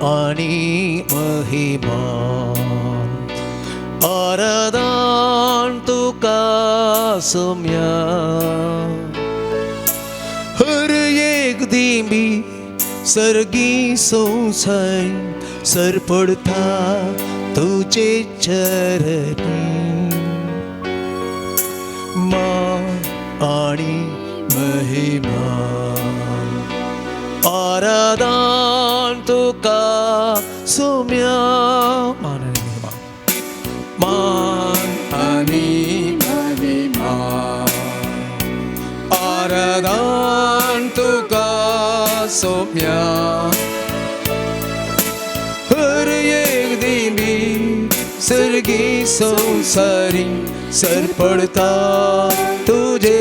आणि महिमा आराधन तुका सौम्या हर एक दिंबी सर्गी संसार सर पडता तुझे चरणी मान आणि महिमा आराधन तुका सौम्या मान आणि महिमा आराधन तुका सौम्या हर एक दिंबी सर्गी संसारी सर पडता तुझे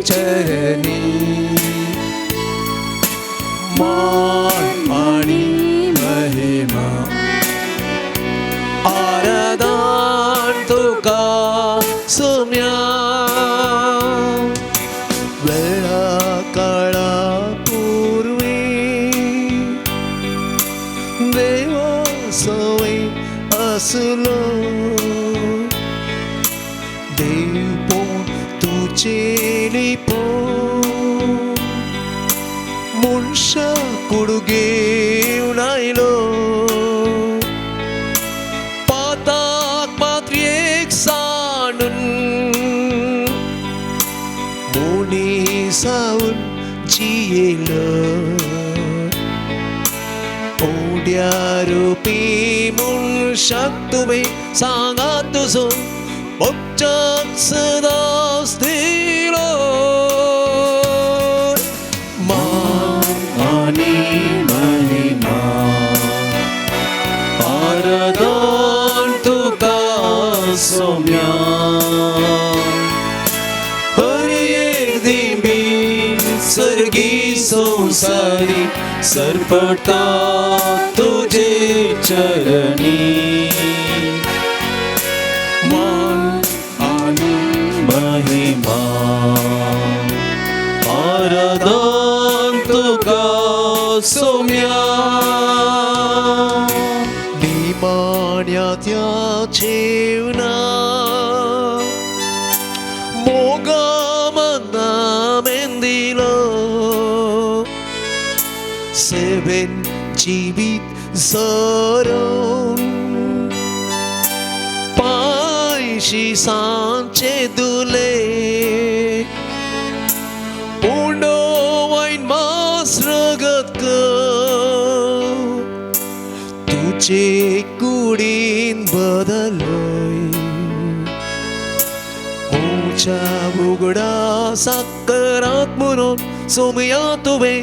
चरणी मान आणि महिमा आराधन तुका सौम्या वेळा काळापूर्वी देव सवय असलो देव पोन तुझे लिपोन मुनशा कुडगे उनायलो पाताक मात्रियेक सांडून मुनीसाऊन जियेलो ओड्या रूपी मुनशाक तुम्ही सांगा तुझो मोक्षाक सदा स्थिरो मान आणि महिमा आराधन तुका सौम्या हर एक दिंबी सर्गी संसारी सर पडता तुझे चरणी मान आणि महिमा आराधन तुका सौम्या निमाण्या त्या जेवना मोगा मना मेंदिलो सेवेन जीवित जरून पायशी सांचे दुले पुंडो वाईन मास रगत तुझे कुडीन बदलोय ओच्या बुगडा साखरात म्हणून सोमया तुवे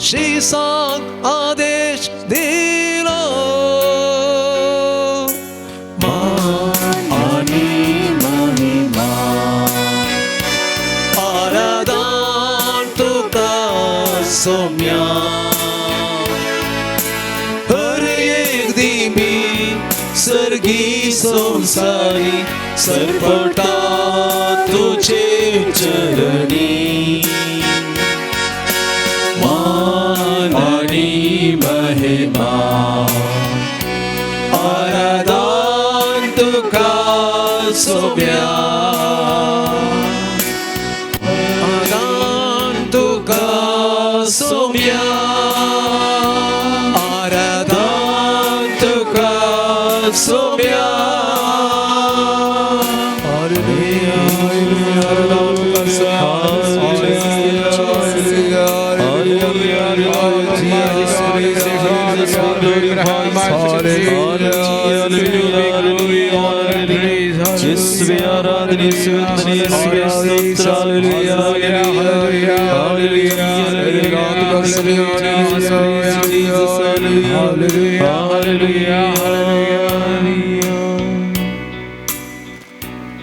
शिसाक आदेश दिलो मान आणि महिमा आराधन तुका सौम्या हर एक दिंबी सर्गी संसारी सर पडता तुझे चरणी मान आणि महिमा आराधन तुका सौम्या आराधन तुका सौम्या आराधन तुका Soumya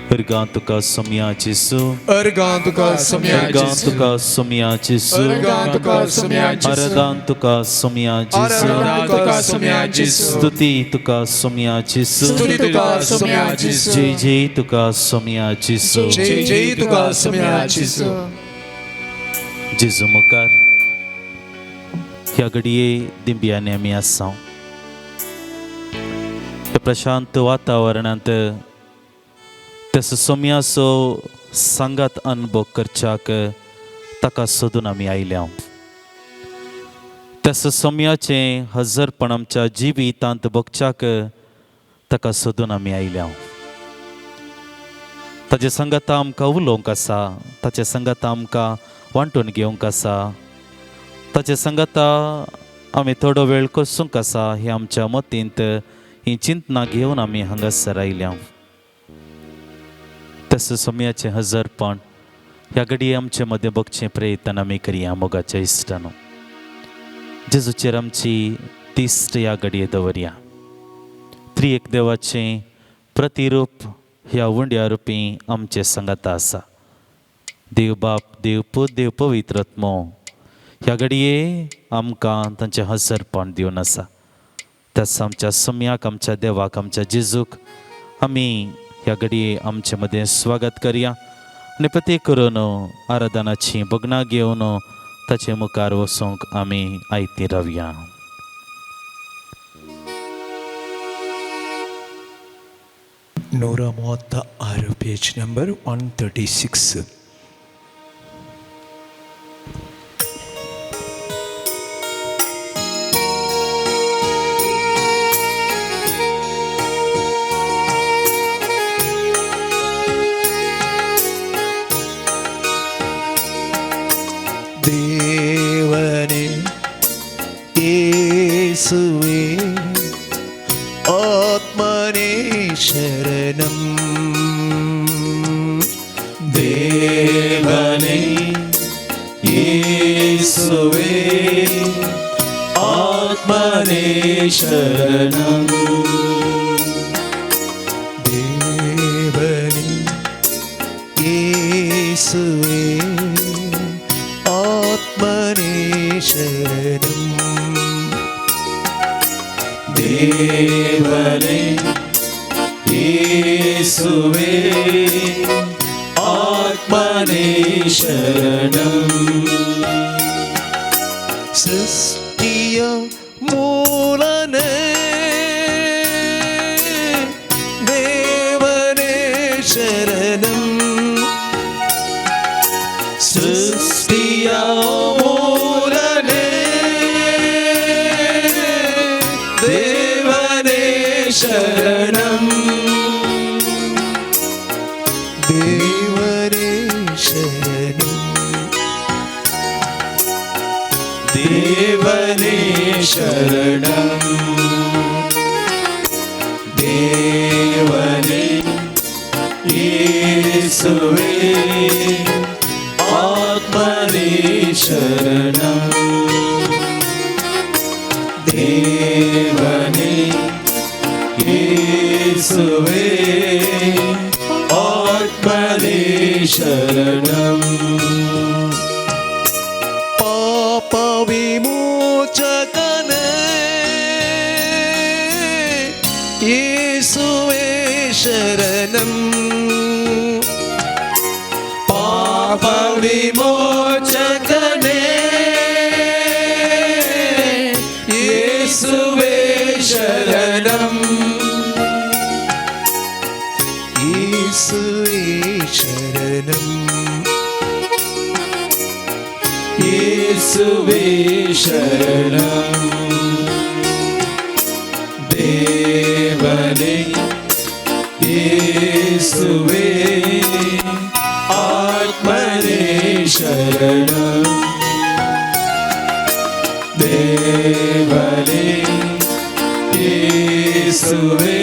Ergantuka Somya Jesu. Ergantuka Somya Jesu. Ergantuka Somya Jesu. Ergantuka Somya Jesu. Aradantuka Somya Jesu. Aradantuka Somya Jesu. Stuti Tuka Somya Jesu. Stuti Tuka Somya Jesu. Jai Jai Tuka Somya Jesu. Jai Jai Tuka Somya Jesu. Jesu मुखार ह्या घडये दिंब्याने आमी आसां त्या प्रशांत वातावरणांत त्याच सोम्याचो सांगात अनुभव करच्याक ताका सोदून आमी आयल्या. त्याच सोम्याचें हजरपण आमच्या जिवितांत भोगच्याक ताका सोदून आमी आयल्या. ताचे संगत आमकां उलोवंक आसा, ताचे संगत आमकां वांटून घेवंक आसा, ताचे संगत आमी थोडो वेळ कोसूंक आसा. हे आमच्या मतींत ही चिंतना घेवन आमी हांगासर आयल्या. तस सोम्याचें हजरपण ह्या घडये आमचे मदें भोगचें प्रयत्न आमी करया. मोगाच्या इश्टानो, जेजूचेर आमची तिश्ट ह्या घडये दवरया. त्रिएक देवाचें प्रतिरूप ह्या उंड्या रुपी आमचे संगता आसा. देव बाप, देव पूत, देव पवित्र आत्मो ह्या घडये आमकां तांचें हजरपण दिवन आसा. त्याच आमच्या सोम्याक, आमच्या देवाक, आमच्या जेजूक आमी ह्या घडये आमचे मदें स्वागत करया. आनी प्रत्येक करून आराधनाची भगनां घेवन ताचे मुखार वचूंक आमी आयती रावया. ನೂರ 36 ಪೇಜ್ ನಂಬರ್ 136. ದೇವನೇ ಯೇಸುವೇ ಆತ್ಮನೇ ಶರಣಂ. ದೇವನೇ ಯೇಸುವೇ ಆತ್ಮನೇ ಶರಣಂ. ದೇವನೇ ಯೇಸುವೇ ಆತ್ಮನೇ ಶರಣಂ. ದೇವನೇ ಯೇಸುವೇ ಆತ್ಮನೇ ಶರಣಂ. ಸೃಷ್ಟಿಯ ಮೂಲನೇ ದೇವನೇ ಶರಣಂ. ಸೃಷ್ಟಿಯ ಮೂಲನೇ ದೇವನೇ ಶರಣಂ. ದೇವನೇ ಶರಣಂ. ದೇವನೇ ಶರಣಂ. ದೇವನೇ ಯೇಸುವೇ ಆತ್ಮನೇ ಶರಣಂ. ದೇವನೇ ಯೇಸುವೇ ಆತ್ಮನೇ ಶರಣಂ. ಪಾಪ ವಿಮೋಚಕನೇ ಯೇಸುವೇ ಶರಣಂ. ಪಾಪ ವಿಮೋಚಕನೇ ಯೇಸುವೇ ಶರಣಂ. ಯೇಸುವೇ ಶರಣಂ. ಯೇಸುವೇ ಶರಣಂ. ದೇವನೇ ಯೇಸುವೇ ಆತ್ಮನೇ ಶರಣಂ. ದೇವನೇ ಯೇಸುವೇ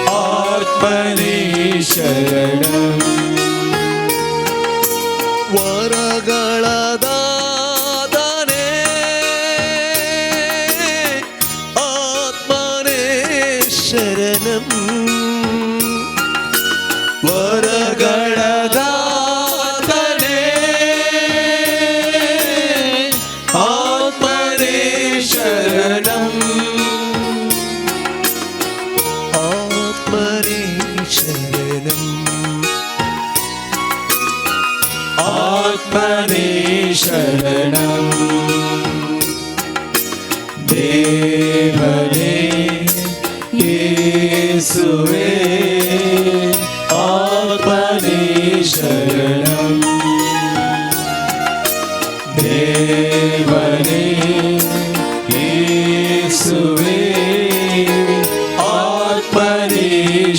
ಆತ್ಮನೇ ಶರಣಂ. ವರಗಳ ದಾತನೇ ಆತ್ಮನೇ ಶರಣಂ. ವರಗಳ ದಾತನೇ ಆತ್ಮನೇ ಶರಣಂ. ಆತ್ಮನೇ ಶರಣಂ. ಆತ್ಮನೇ ಶರಣಂ. ದೇವನೇ ಯೇಸುವೇ ಆತ್ಮನೇ ಶರಣಂ ದೇವನೇ ಯೇಸುವೇ ಆತ್ಮನೇ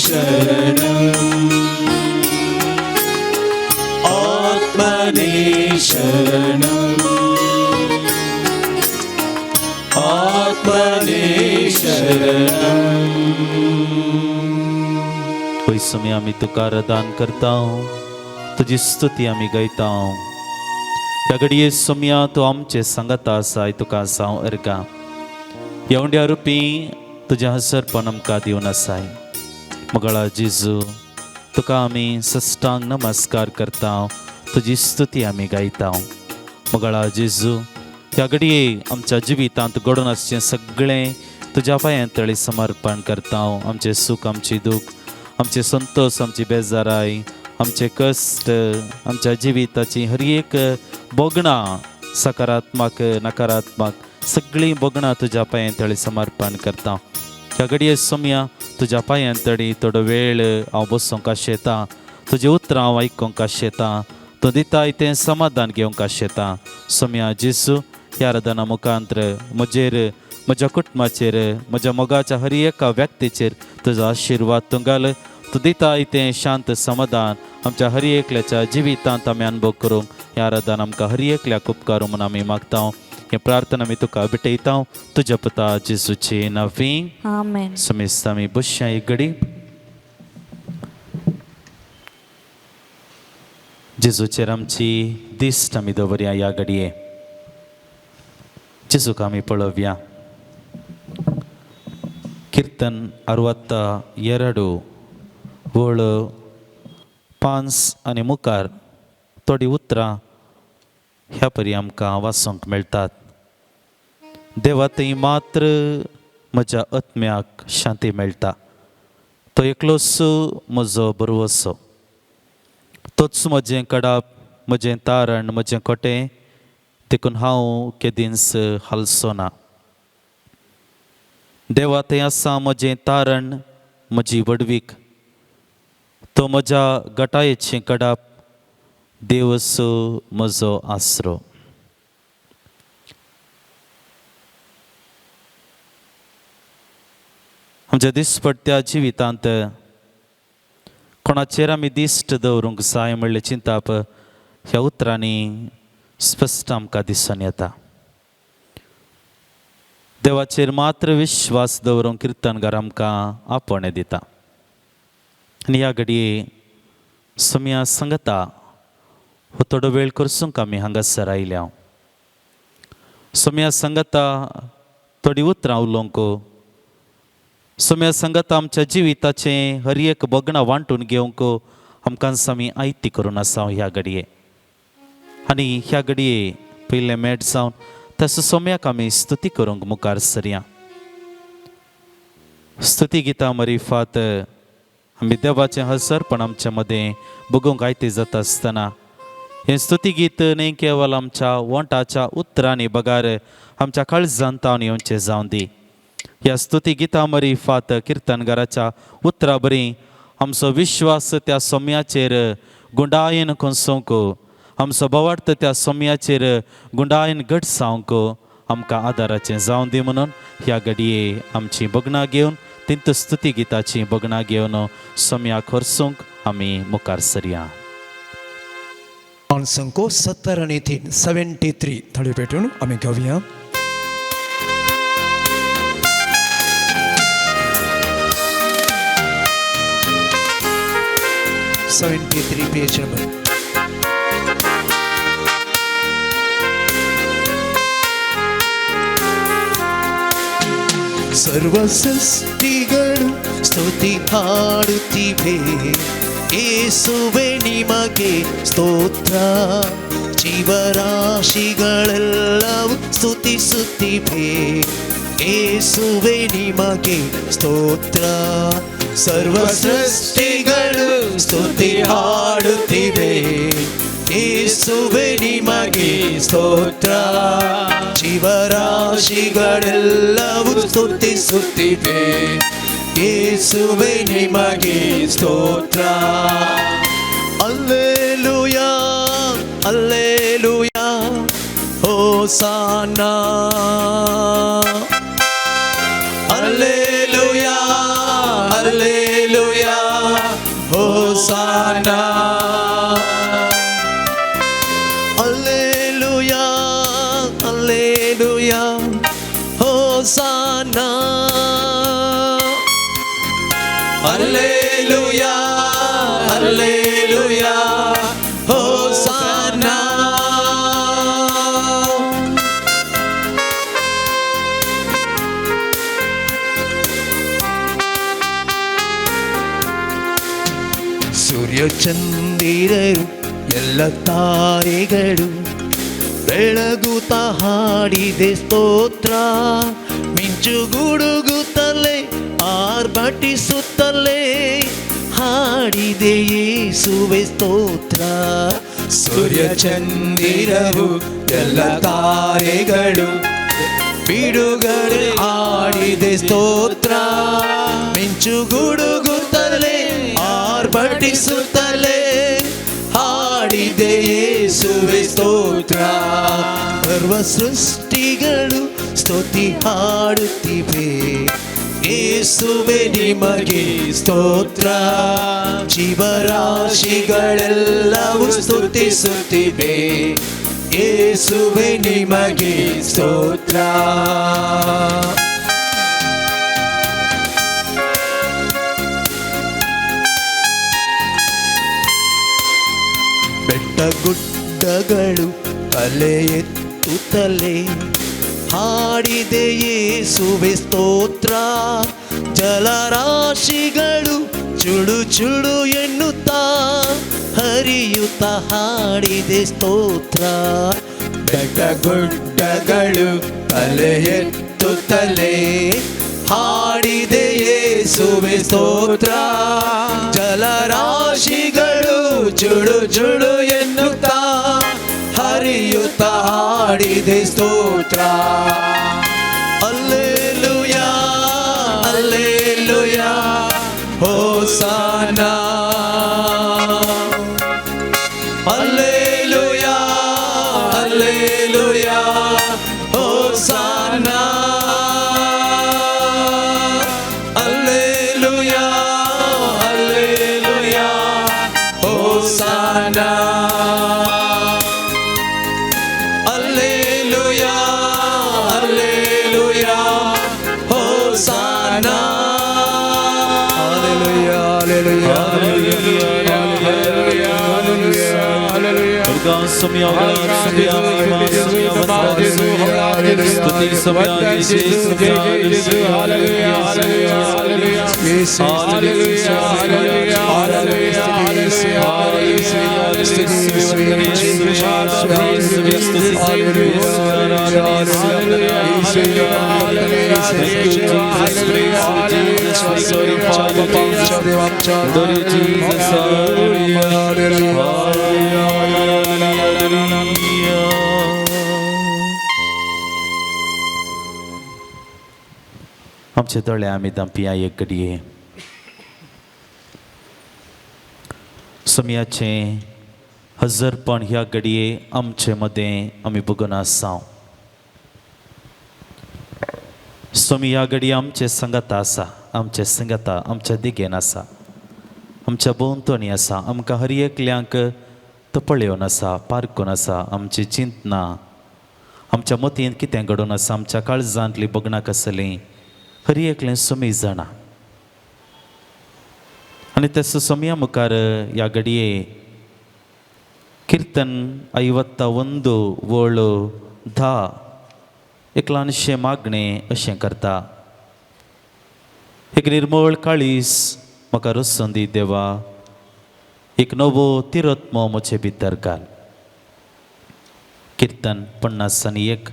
ಶರಣಂ ಆತ್ಮನೇ ಶರಣಂ आत्मने शरणम। कोई समय आम्ही तुकार दान करता हूँ तुझी स्तुती आम्ही गायता हूँ या घडये सुम्या तू आमचे सांगत आसाय तुका सांग अर्गा येवंड्या रुपी तुझ्या हसरपण आमकां दिवन आसाय मगळा जेजू तुका आम्ही सष्टांग नमस्कार करता तुझी स्तुती आम्ही गायता मगळा जेजू ह्या घडये आमच्या जिवितांत घडून आसचें सगळें तुज्या पांयां तळी समर्पण करता आमचें सूख आमची दूख आमचे संतोष आमची बेजाराय आमचे कश्ट आमच्या जिविताची हर एक बोगणां सकारात्मक नकारात्मक सगळीं बोगणां तुज्या पांयां तळी समर्पण करता ह्या घडये सोम्या तुज्या पांयां तळी थोडो वेळ हांव बसूंक आशेतां तुजें उतरां हांव आयकूंक आशेतां तूं दिताय तें समाधान घेवंक आशेतां सोम्या जेजू ह्या आराधना मुखांतर म्हजेर म्हज्या कुटुंबाचेर म्हज्या मोगाच्या हर एका व्यक्तीचेर तुजो आशिर्वाद तूं घाल तूं दिताय तें शांत समाधान आमच्या हर एकल्याच्या जिवितांत आमी अनुभव करूंक ह्या आराधना आमकां हर एकल्याक उपकारूं म्हूण आमी मागता हे प्रार्थना आमी तुका भेटयता तुज्या पुता जेजूचे नांवी आमेन। समेस्त आमी बसया एक घडी जेजूचेर आमची दिश्ट आमी दवरया ह्या घडये जेजूक आमी पळोवया कीर्तन 62 वळ 5 आनी मुखार थोडी उतरां ह्या परी आमकां वाचूंक मेळटात देवा थंय मात्र म्हज्या आत्म्याक शांती मेळटा तो एकलोच म्हजो बरवसो तोच म्हजें कडाप म्हजें तारण म्हजें खोटें देखून हांव केदींच हालसो ना देवा थंय आसा म्हजें तारण म्हजी वडवीक तो म्हज्या गटायेचें कडाप देवस म्हजो आसरो आमच्या दिसपट्ट्या जिवितांत कोणाचेर आमी दिश्ट दवरूंक जाय म्हणलें चिंताप ह्या उतरांनी स्पश्ट आमकां दिसून येता देवाचेर मात्र विश्वास दवरूंक किर्तनकार आमकां आपणे दिता आनी ह्या घडये सोम्या सांगता हो थोडो वेळ करसूंक आमी हांगासर आयल्या सोम्या सांगता थोडी उतरां उलोवंक सोम्या सांगता आमच्या जिविताचें हर एक बोगणां वांटून घेवंक आमकां आमी आयती करून आसा ह्या घडये आनी ह्या घडये पयलें मेट जावन तसो सोम्याक आमी स्तुती करूंक मुखार सरया स्तुती गितां मरिफात आमी देवाचें हसरपण आमच्या मदें बगूंक आयती जाता आसतना हें स्तुती गीत न्ही केवळ आमच्या वोंटाच्या उतरांनी बगार आमच्या काळजांत येवचें जावं दी ह्या स्तुती गितां मरिफात किर्तनकाराच्या उतरां बरी आमचो विश्वास त्या सोम्याचेर गुंडायेन कोसोवंक आमचो बोवार्थ त्या सोम्याचेर गुंडायेन घट जावंक आमकां आदाराचें जावं दी म्हणून ह्या घडये आमची बगणां घेवन तिंत स्तुती गिताची बगणां घेवन सोम्याक हरसूंक आमी मुखार सरया संको 70 आणि 3 73 थोडे पेटून आम्ही घेऊया पेज नंबर सर्व सृष्टिಗಳು ಸ್ತುತಿ ಹಾಡುತ್ತಿವೆ ಯೇಸುವೆ ನಿಮಗೆ ಸ್ತೋತ್ರ ಜೀವರಾಶಿಗಳೆಲ್ಲವೂ ಸ್ತುತಿಸುತ್ತಿವೆ ಯೇಸುವೆ ನಿಮಗೆ ಸ್ತೋತ್ರ ಸರ್ವ ಸೃಷ್ಟಿಗಳು ಸ್ತುತಿ ಹಾಡುತ್ತಿವೆ ಯೇಸುವೆ ನಿಮಗೆ ಸ್ತೋತ್ರ ಜೀವರಾಶಿಗಳೆಲ್ಲವೂ ಸ್ತುತಿಸುತ್ತಿವೆ ಯೇಸುವೆ ನಿಮಗೆ ಸ್ತೋತ್ರ. ಅಲ್ಲೇಲೂಯಾ ಅಲ್ಲೇಲೂಯಾ ಹೋಸನ್ನ. ಅಲ್ಲೇಲೂಯಾ ಅಲ್ಲೇಲೂಯಾ ಹೋಸನ್ನ. ಅಲ್ಲೇಲೂಯಾ ಅಲ್ಲೇಲೂಯಾ ಹೋಸನ್ನ. ಅಲ್ಲೇಲೂಯಾ ಅಲ್ಲೇಲೂಯಾ ಹೋಸನ್ನ. ಸೂರ್ಯ ಚಂದಿರರು ಎಲ್ಲ ತಾರೆಗಳು ಬೆಳಗುತ್ತ ಹಾಡಿದೆ ಸ್ತೋತ್ರ. ಮಿಂಚು ಗುಡುಗುತ್ತಲೇ ಆರ್ಭಟಿಸುತ್ತಲೇ ಹಾಡಿದೆ ಯೇಸುವೆ ಸ್ತೋತ್ರ. ಸೂರ್ಯ ಚಂದಿರರು ಎಲ್ಲ ತಾರೆಗಳು ಬಿಡುಗಡೆ ಹಾಡಿದೆ ಸ್ತೋತ್ರ. ಮಿಂಚು ಗುಡುಗುತ್ತಲೇ ಆರ್ಭಟಿಸುತ್ತಲೇ ಹಾಡಿದೆ ಯೇಸುವೆ ಸ್ತೋತ್ರ. ಸರ್ವ ಸೃಷ್ಟಿಗಳು ಸ್ತುತಿ ಹಾಡುತ್ತಿವೆ ಯೇಸುವೆ ನಿಮಗೆ ಸ್ತೋತ್ರ. ಜೀವರಾಶಿಗಳೆಲ್ಲವೂ ಸ್ತುತಿಸುತ್ತಿವೆ ಯೇಸುವೆ ನಿಮಗೆ ಸ್ತೋತ್ರ. ಬೆಟ್ಟ ಗುಡ್ಡಗಳು ತಲೆ ಎತ್ತುತ್ತಲೇ ಹಾಡಿದೆ ಯೇಸುವೆ ಸ್ತೋತ್ರ. ಜಲರಾಶಿಗಳು ಚುಡು ಚುಡು ಎನ್ನುತ್ತಾ ಹರಿಯುತ್ತ ಹಾಡಿದೆ ಸ್ತೋತ್ರ. ಬೆಟ್ಟ ಗುಡ್ಡಗಳು ತಲೆ ಎತ್ತುತ್ತಲೇ ಹಾಡಿದೆ ಯೇಸುವೆ ಸ್ತೋತ್ರ. ಜಲರಾಶಿಗಳು ಚುಡು ಚುಡು ಎನ್ನುತ್ತಾ ಹರಿಯುತ್ತ ಹಾಡಿದೆ ಸ್ತೋತ್ರ. ಅಲ್ಲೇಲೂಯಾ ಅಲ್ಲೇಲೂಯಾ ಹೋಸನ್ನ. ಅಲ್ಲೇಲೂಯಾ ಅಲ್ಲೇಲೂಯಾ ಹೋಸನ್ನ. ಅಲ್ಲೇಲೂಯಾ ಅಲ್ಲೇಲೂಯಾ ಹೋಸನ್ನ. ಅಲ್ಲೇಲೂಯಾ ಅಲ್ಲೇಲೂಯಾ ಹೋಸನ್ನ. ಹಲ್ಲೆಲೂಯಾ ಹಲ್ಲೆಲೂಯಾ ಹಲ್ಲೆಲೂಯಾ ಹಲ್ಲೆಲೂಯಾ. ಸಮಯ ಸ್ತುತಿ ಸಮಯ आमचे तळे आम्ही दांपिया एक घडये समयाचे हजरपण ह्या घडये आमचे मध्ये आम्ही बघून आसा. स्वामी ह्या घडये आमचे संगत आसा, आमचे संगता आमच्या दिगेन आसा, आमच्या भोंवतणी आसा. आमकां हर एकल्यांक तो पळयोवन आसा, पारखून आसा. आमची चिंतना आमच्या मतीन कितें घडोवन आसा, आमच्या काळजांतली बगणाक आसलीं हर एकलें स्वामी जाणा. आनी तेचो स्वाम्या मुखार ह्या घडये कीर्तन 51 वळ 10 एक ल्हानशें मागणें अशें करता. एक निर्मळ काळीस म्हाका रसून दी देवा, एक नवो तिरोत्मो म्हजे भितर घाल. कीर्तन 51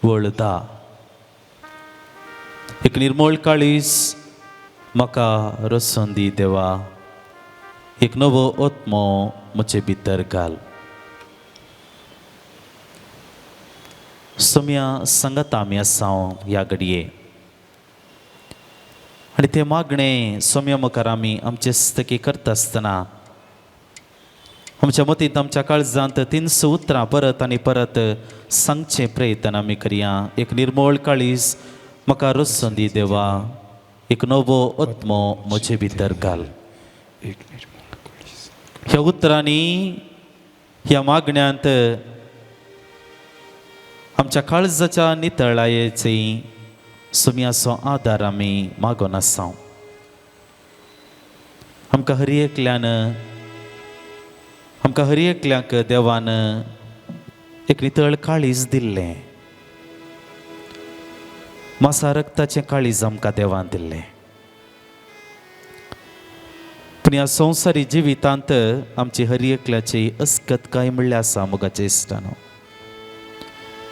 वळ 10. एक निर्मळ काळीस म्हाका रसून दी देवा, एक नवो आत्मो म्हजे भितर घाल. सम्या सांगता आमी आसा ह्या घडये. आनी आणि ते मागणे सौम्य मुखार आमी आमचे स्तकी करता आसतना आमच्या मतींत आमच्या काळजांत 300 उतरां परत आनी परत सांगचे प्रयत्न आमी करया. एक निर्मळ काळीज म्हाका रस्सोन दी देवा, एक नवो आत्मो म्हजे भितर घाल. ह्या उतरांनी ह्या मागण्यांत आमच्या काळजाच्या नितळायेची सुमयाचो आदार आमी मागोन आसा. आमकां हर एकल्यांक देवान एक नितळ काळीज दिल्लें. मासा रक्ताचें काळीज आमकां देवान दिल्लें. पूण ह्या संवसारी जिवितांत आमची हर एकल्याची अस्कतकाय म्हणल्यार आसा मोगाच्या इश्टानो.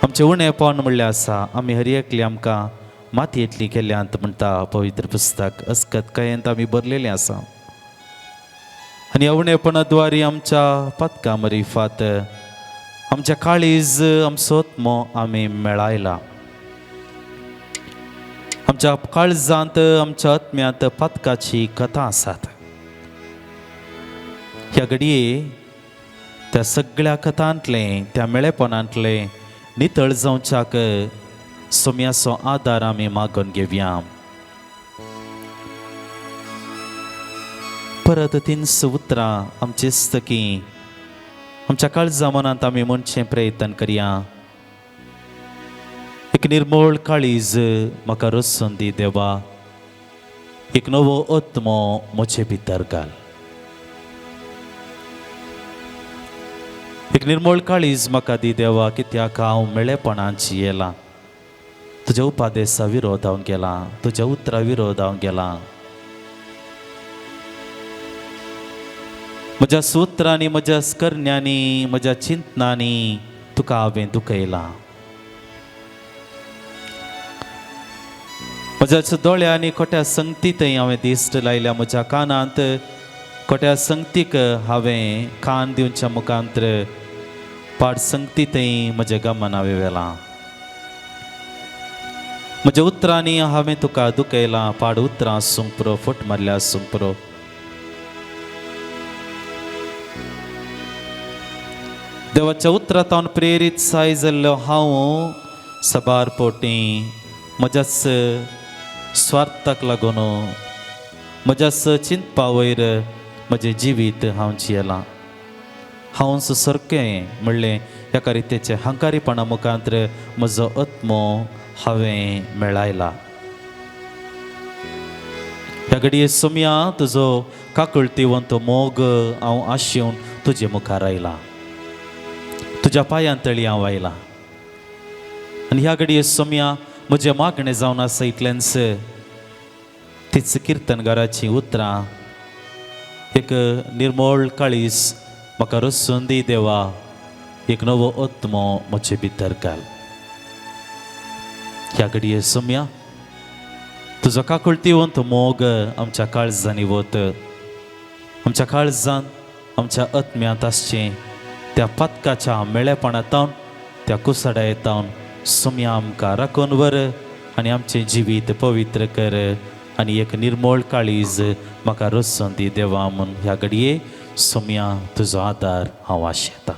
आमचें उणेंपण म्हणल्यार आसा. आमी हर एकली आमकां मातयेंतली केल्यांत म्हणटा पवित्र पुस्तक. अस्कतकायेंत आमी भरलेलीं आसा. आनी ह्या उणेंपणाद्वारे आमच्या पथका मरिफात आमच्या काळीज आमचो आत्मो आमी मेळायला. आमच्या काळजांत आमच्या आत्म्यांत पथकाची कथा आसात. ह्या घडये त्या सगळ्या कथांतले त्या मेळेपणांतले नितळ जावच्याक सौम्याचो आदार आमी मागून घेवया. परत 300 उतरां आमचे स्तकी आमच्या काळजा मनांत आमी म्हणचे प्रयत्न करया. एक निर्मळ काळीज म्हाका रस्सोन दी देवा, एक नवो आत्मो म्हजे भितर घाल. एक निर्मळ काळीज म्हाका दी देवा, कित्याक हांव मेळेपणांत जियेला. तुज्या उपादेसा विरोध हांव गेला, तुज्या उतरा विरोध हांव गेला. म्हज्या सुत्रांनी, म्हज्या स्करण्यांनी, म्हज्या चिंतनांनी तुका हांवें दुखयला. म्हज्या दोळ्यांनी खोट्या संगतींतय हांवें दिश्ट लायल्या. म्हज्या कानांत खोट्या संगतीक हांवें कान दिवच्या मुखांतर पाड संगतींतय म्हजें गमन हांवें व्हेलां. म्हज्या उतरांनी हांवें तुका दुखयलां. पाड उतरां आसूंक पुरो, फट मारल्या आसूंक पुरो. देवाच्या उतरांत हांव प्रेरीत जाय जाल्लो हांव सबार पोटी म्हज्याच स्वार्थाक लागून, म्हज्याच चिंतपा वयर म्हजें जिवीत हांव जियेलां. हांव सारकें म्हणलें एका रितीचे हंकारीपणा मुखांतर म्हजो आत्मो हांवें मेळायला. ह्या घडये सौम्या तुजो काकुळतीवंत मोग हांव आशेवन तुजे मुखार आयला. तुज्या पांयांतळी हांव आयला. आनी ह्या घडये सौम्या म्हजें मागणें जावन आसा इतलेंच. तीच किर्तनगाराची उतरां. एक निर्मळ काळीज म्हाका रस्सोन दी देवा, एक नवो आत्मो म्हजे भितर घाल. ह्या घडये सौम्या तुजो काकुळतीवंत मोग आमच्या काळजांनी वत. आमच्या काळजांत आमच्या आत्म्यांत आसचें. त्या पथकाच्या मेळेपणांतावन, त्या कुसडायेतावन सौम्या आमकां राखून व्हर आनी आमचें जिवीत पवित्र कर. आनी एक निर्मळ काळीज म्हाका रस्सोन दी देवा म्हूण ह्या घडये सौम्या तुजो आदार हांव आशेतां.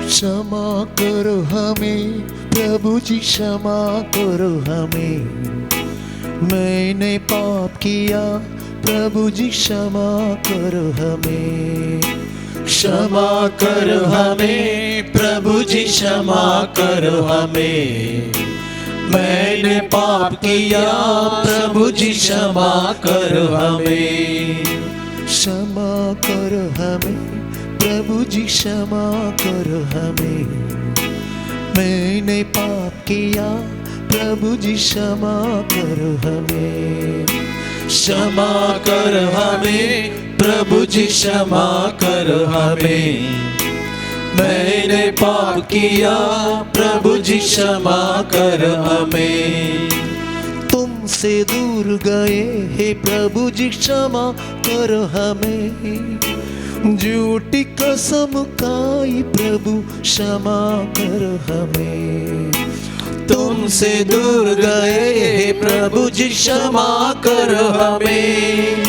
क्षमा करो हमें प्रभु जी, क्षमा करो हमें. मैंने पाप किया प्रभु जी, क्षमा करो हमें. क्षमा करो हमें प्रभु जी, क्षमा करो हमें. मैंने पाप किया प्रभु जी, क्षमा करो हमें. क्षमा करो हमें प्रभु जी, क्षमा करो हमें. मैंने पाप किया प्रभु जी, क्षमा करो हमें. क्षमा करो हमें प्रभु जी, क्षमा करो हमें. मैंने पाप किया प्रभु जी, क्षमा करो हमें. तुम तुमसे दूर गए, हे प्रभु जी क्षमा करो हमें। झूठी कसम खाई, प्रभु क्षमा करो हमें। तुमसे दूर गए, हे प्रभु जी क्षमा करो हमें।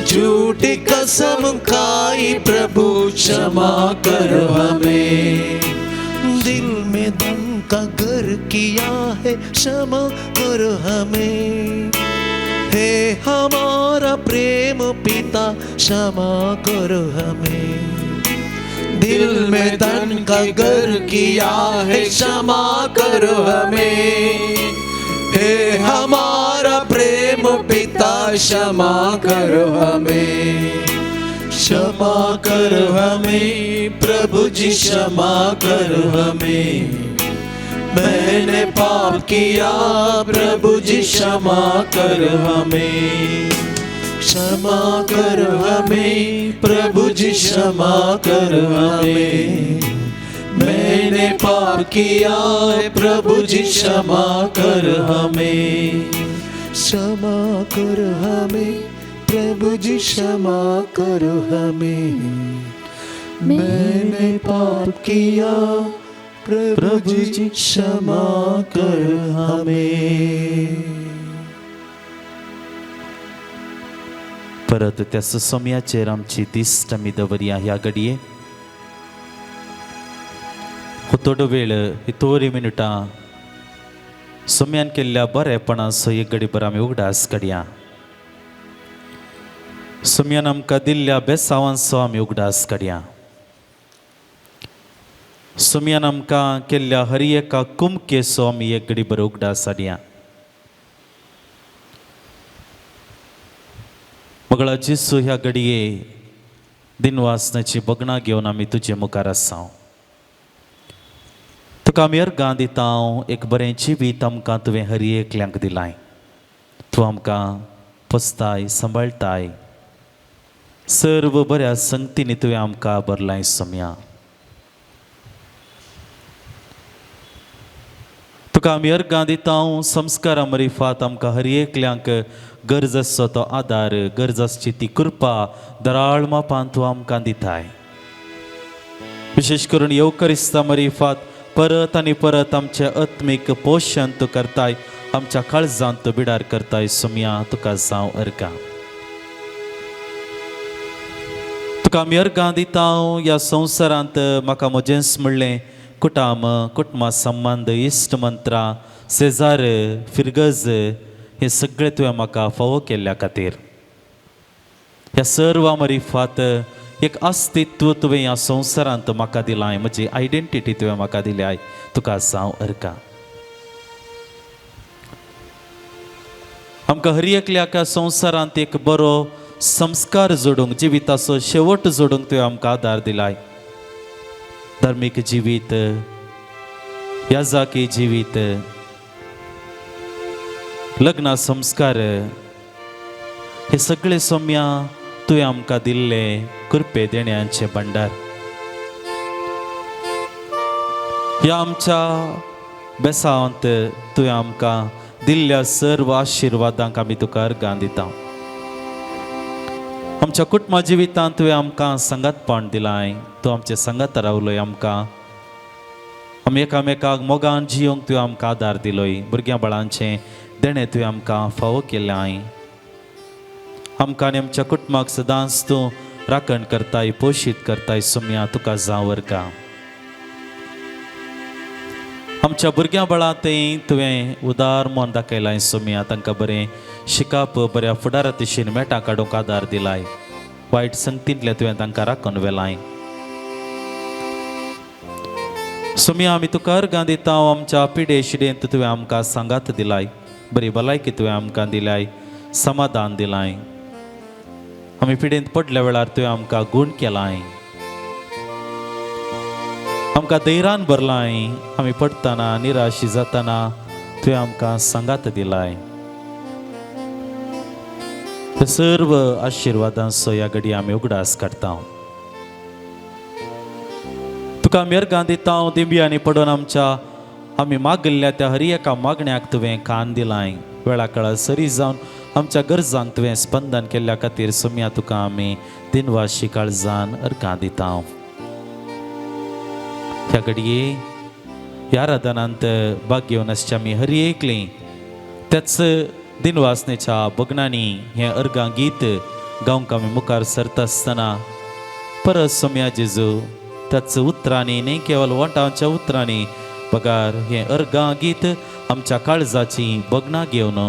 झूठी कसम खाई, प्रभु क्षमा करो हमें। दिल में दम का घर किया है, क्षमा करो हमें। हे हमारा प्रेम पिता, क्षमा करो हमें। दिल में धन का घर किया है, क्षमा करो हमें। हे हमारा प्रेम पिता, क्षमा करो हमें। क्षमा करो हमें, प्रभु जी क्षमा करो हमें। मैंने पाप किया, प्रभु जी क्षमा करो हमें। क्षमा करो हमें, प्रभु जी क्षमा करो हमें। मैंने पाप किया, प्रभु जी क्षमा करो हमें। क्षमा करो हमें, प्रभु जी क्षमा करो हमें। मैंने पाप किया, प्रभु जी क्षमा करो हमें। परत त्या सुसोम्याचेर आमची दिश्ट आमी दवरया ह्या घडये. थोडो वेळ ही तोरी मिनटां सोम्यान केल्ल्या बरेपणाचो एक घडीभर आमी उगडास काडया. सोम्यान आमकां दिल्ल्या बेसांवांचो आमी उगडास काडया. सोम्यान आमकां केल्ल्या हर एका कुमकेचो आमी एक घडीभर उगडास हाडया. मगळा जेसू ह्या घडये दिनवासनाची बगणां घेवन आमी तुजे मुखार आसा. तुका आमी अर्गां दिता. एक बरें जिवीत आमकां तुवें हर एकल्यांक दिलाय. तूं आमकां पोसताय, सांबाळटाय. सर्व बऱ्या संगतींनी तुवें आमकां भरलाय सोम्या. तुका आमी अर्गां दिता. संस्कारा मरिफात आमकां हर एकल्यांक गरज आसचो तो आदार, गरज आसची ती कृपा दराळ मापान तूं आमकां दिताय. विशेश करून येवकरिस्ता मरिफात परत आनी परत आमचें आत्मीक पोशण तूं करताय. आमच्या काळजांत तूं बिडार करताय. सोम्या तुका जावं अर्गां. तुका आमी अर्गां दिता. ह्या संवसारांत म्हाका म्हजेंच म्हणलें कुटुंबा संबंध, इश्ट मंत्रा, शेजार, फिरगज हे सगळे तुवें म्हाका फावो केल्ल्या खातीर. ह्या सर्वा मरिफात एक अस्तित्व तुवें ह्या संवसारांत म्हाका दिलाय. म्हजी आयडेंटिटी तुवें म्हाका दिल्याय. तुका जावं अर्गां. आमकां हर एकल्याक ह्या संवसारांत एक बरो संस्कार जोडूंक, जिविताचो शेवट जोडूंक तुवें आमकां आदार दिलाय. धार्मीक जिवीत, याजाकी जिवीत, लग्न संस्कार हे सगळे सोम्या तुवें आमकां दिल्ले कृपे देण्याचे भंडार. ह्या आमच्या बेसांत तुवें आमकां दिल्ल्या सर्व आशिर्वादांक आमी तुका अर्गां दिता. आमच्या कुटुंबा जिवितांत तुवें आमकां संगतपण दिलाय. तूं आमचे संगत रावलोय आमकां. आमी एकामेकाक मोगान जियोंक तुवें आमकां आदार दिलोय. भुरग्यां बाळांचें देणें तुवें आमकां फावो केल्याय. आमकां आनी आमच्या कुटुंबाक सदांच तूं राखण करताय, पोशीत करताय. सोम्या तुका जावं अर्गां. आमच्या भुरग्यां बाळांतय तुवें उदार मन दाखयलाय. सोम्या तांकां बरें शिकप, बऱ्या फुडारा दिशेन मेटां काडूंक आदार दिलाय. वायट संगतींतले तुवें तांकां राखून व्हेलाय. सोम्या आमी तुका अर्गां दिता. आमच्या पिडे शिडेंत तुवें आमकां सांगात दिलाय. बरी भलायकी तुवें आमकां दिलाय. समाधान दिलाय. आमी पिडेंत पडल्या वेळार तुवें आमकां गूण केलाय. आमकां धैर्यान भरलाय. आमी पडटना, निराशी जातना तुवें आमकां सांगात दिलाय. सर्व आशिर्वादांचो ह्या घडये आमी उगडास काडटा. तुका आमी अर्गां दिता. दिंब्यांनी पडून आमच्या आम्ही मागल्या त्या हर एका मागण्याक तुवें कान दिलाय. वेळा काळा सरी जावन आमच्या गरजांक तुवें स्पंदन केल्ल्या खातीर सुम्या तुका आमी दिनवाशी काळजान अर्गां दिता. ह्या घडये ह्या राधनांत भाग घेवन आसच्या आमी हर एकली त्याच दिनवासनेच्या बगनांनी हें अर्गां गीत गावंक आमी मुखार सरता आसतना परत सोम्या जेजू त्याच उतरांनी न्ही केवळ वटांच्या उतरांनी बगार हें अर्गां गीत आमच्या काळजाची बगनां घेवन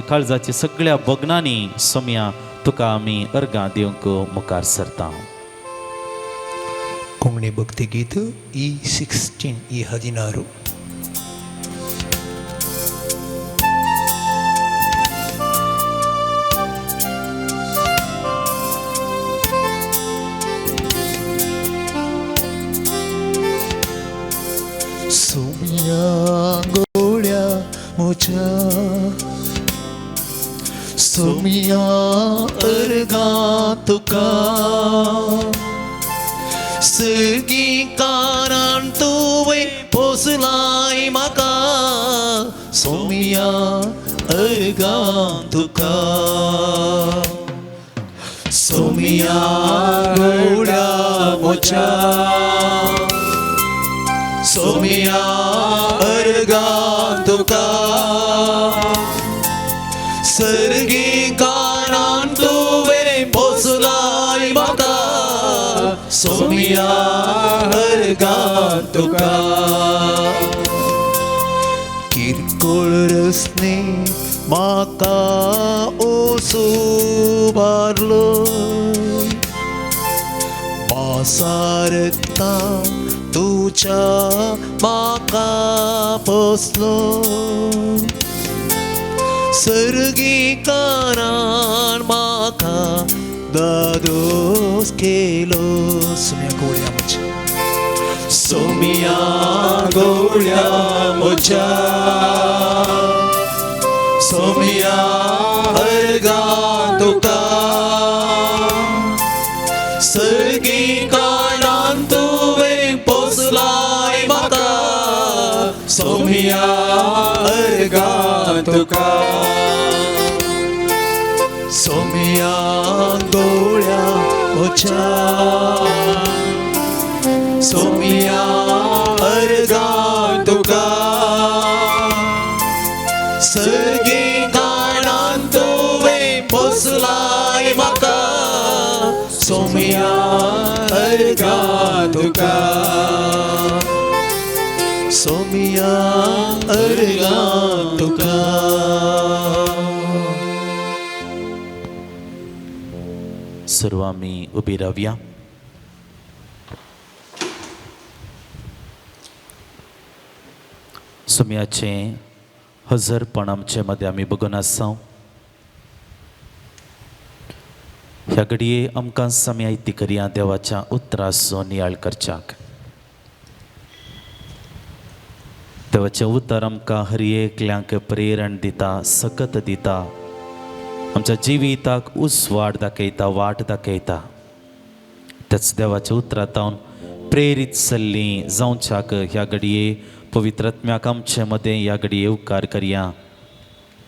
काळजाची सगळ्या बगनांनी सोम्या तुका आमी अर्गां दिवंक मुखार सरता. कोंगणी भक्ती गीत E16 E16. सोम्या गोळ्या म्हज्या सोम्या अर्गां तुका सगळी कानान तुवें पोसलाय म्हाका सोम्या अर्गां तुका सोम्या गोळ्या म्हज्या सोम्या अर्गां तुका सर्गी कानान तुवें पोसलाय म्हाका सोम्या अर्गां तुका किरकोळ रसने म्हाका ओसू बारलो मासारता तुझ्या म्हाका पोसलो सर्गी कानान म्हाका दादोस केलो सोम्या गोळ्या म्हज्या सोम्या गोळ्या म्हज्या सोम्या अर्गां तुका सर्गी कानान तुवें पोसलाय म्हाका सोम्या अर्गां तुका सोम्या गोळ्या म्हज्या सोम्या अर्गां तुका सर्गी कानान तुवें पोसलाय म्हाका सोम्या अर्गां तुका सोम्या अर्गां तुका. सर्व आमी उबी रावया. सोम्याचें हजरपण आमचे मदें आमी बघून आसा. ह्या घडये आमकां सम्यायती करया देवाच्या उतराचो नियाळ करच्याक. देवाचें उतर आमकां हर एकल्यांक प्रेरण दिता सकत दिता आमच्या जिविताक उसवाड दाखयता वाट दाखयता. त्याच देवाच्या उतरांतावन प्रेरीत सल्ली जावच्याक ह्या घडये पवित्र आत्म्याक आमचे मदें ह्या घडये उपकार करया.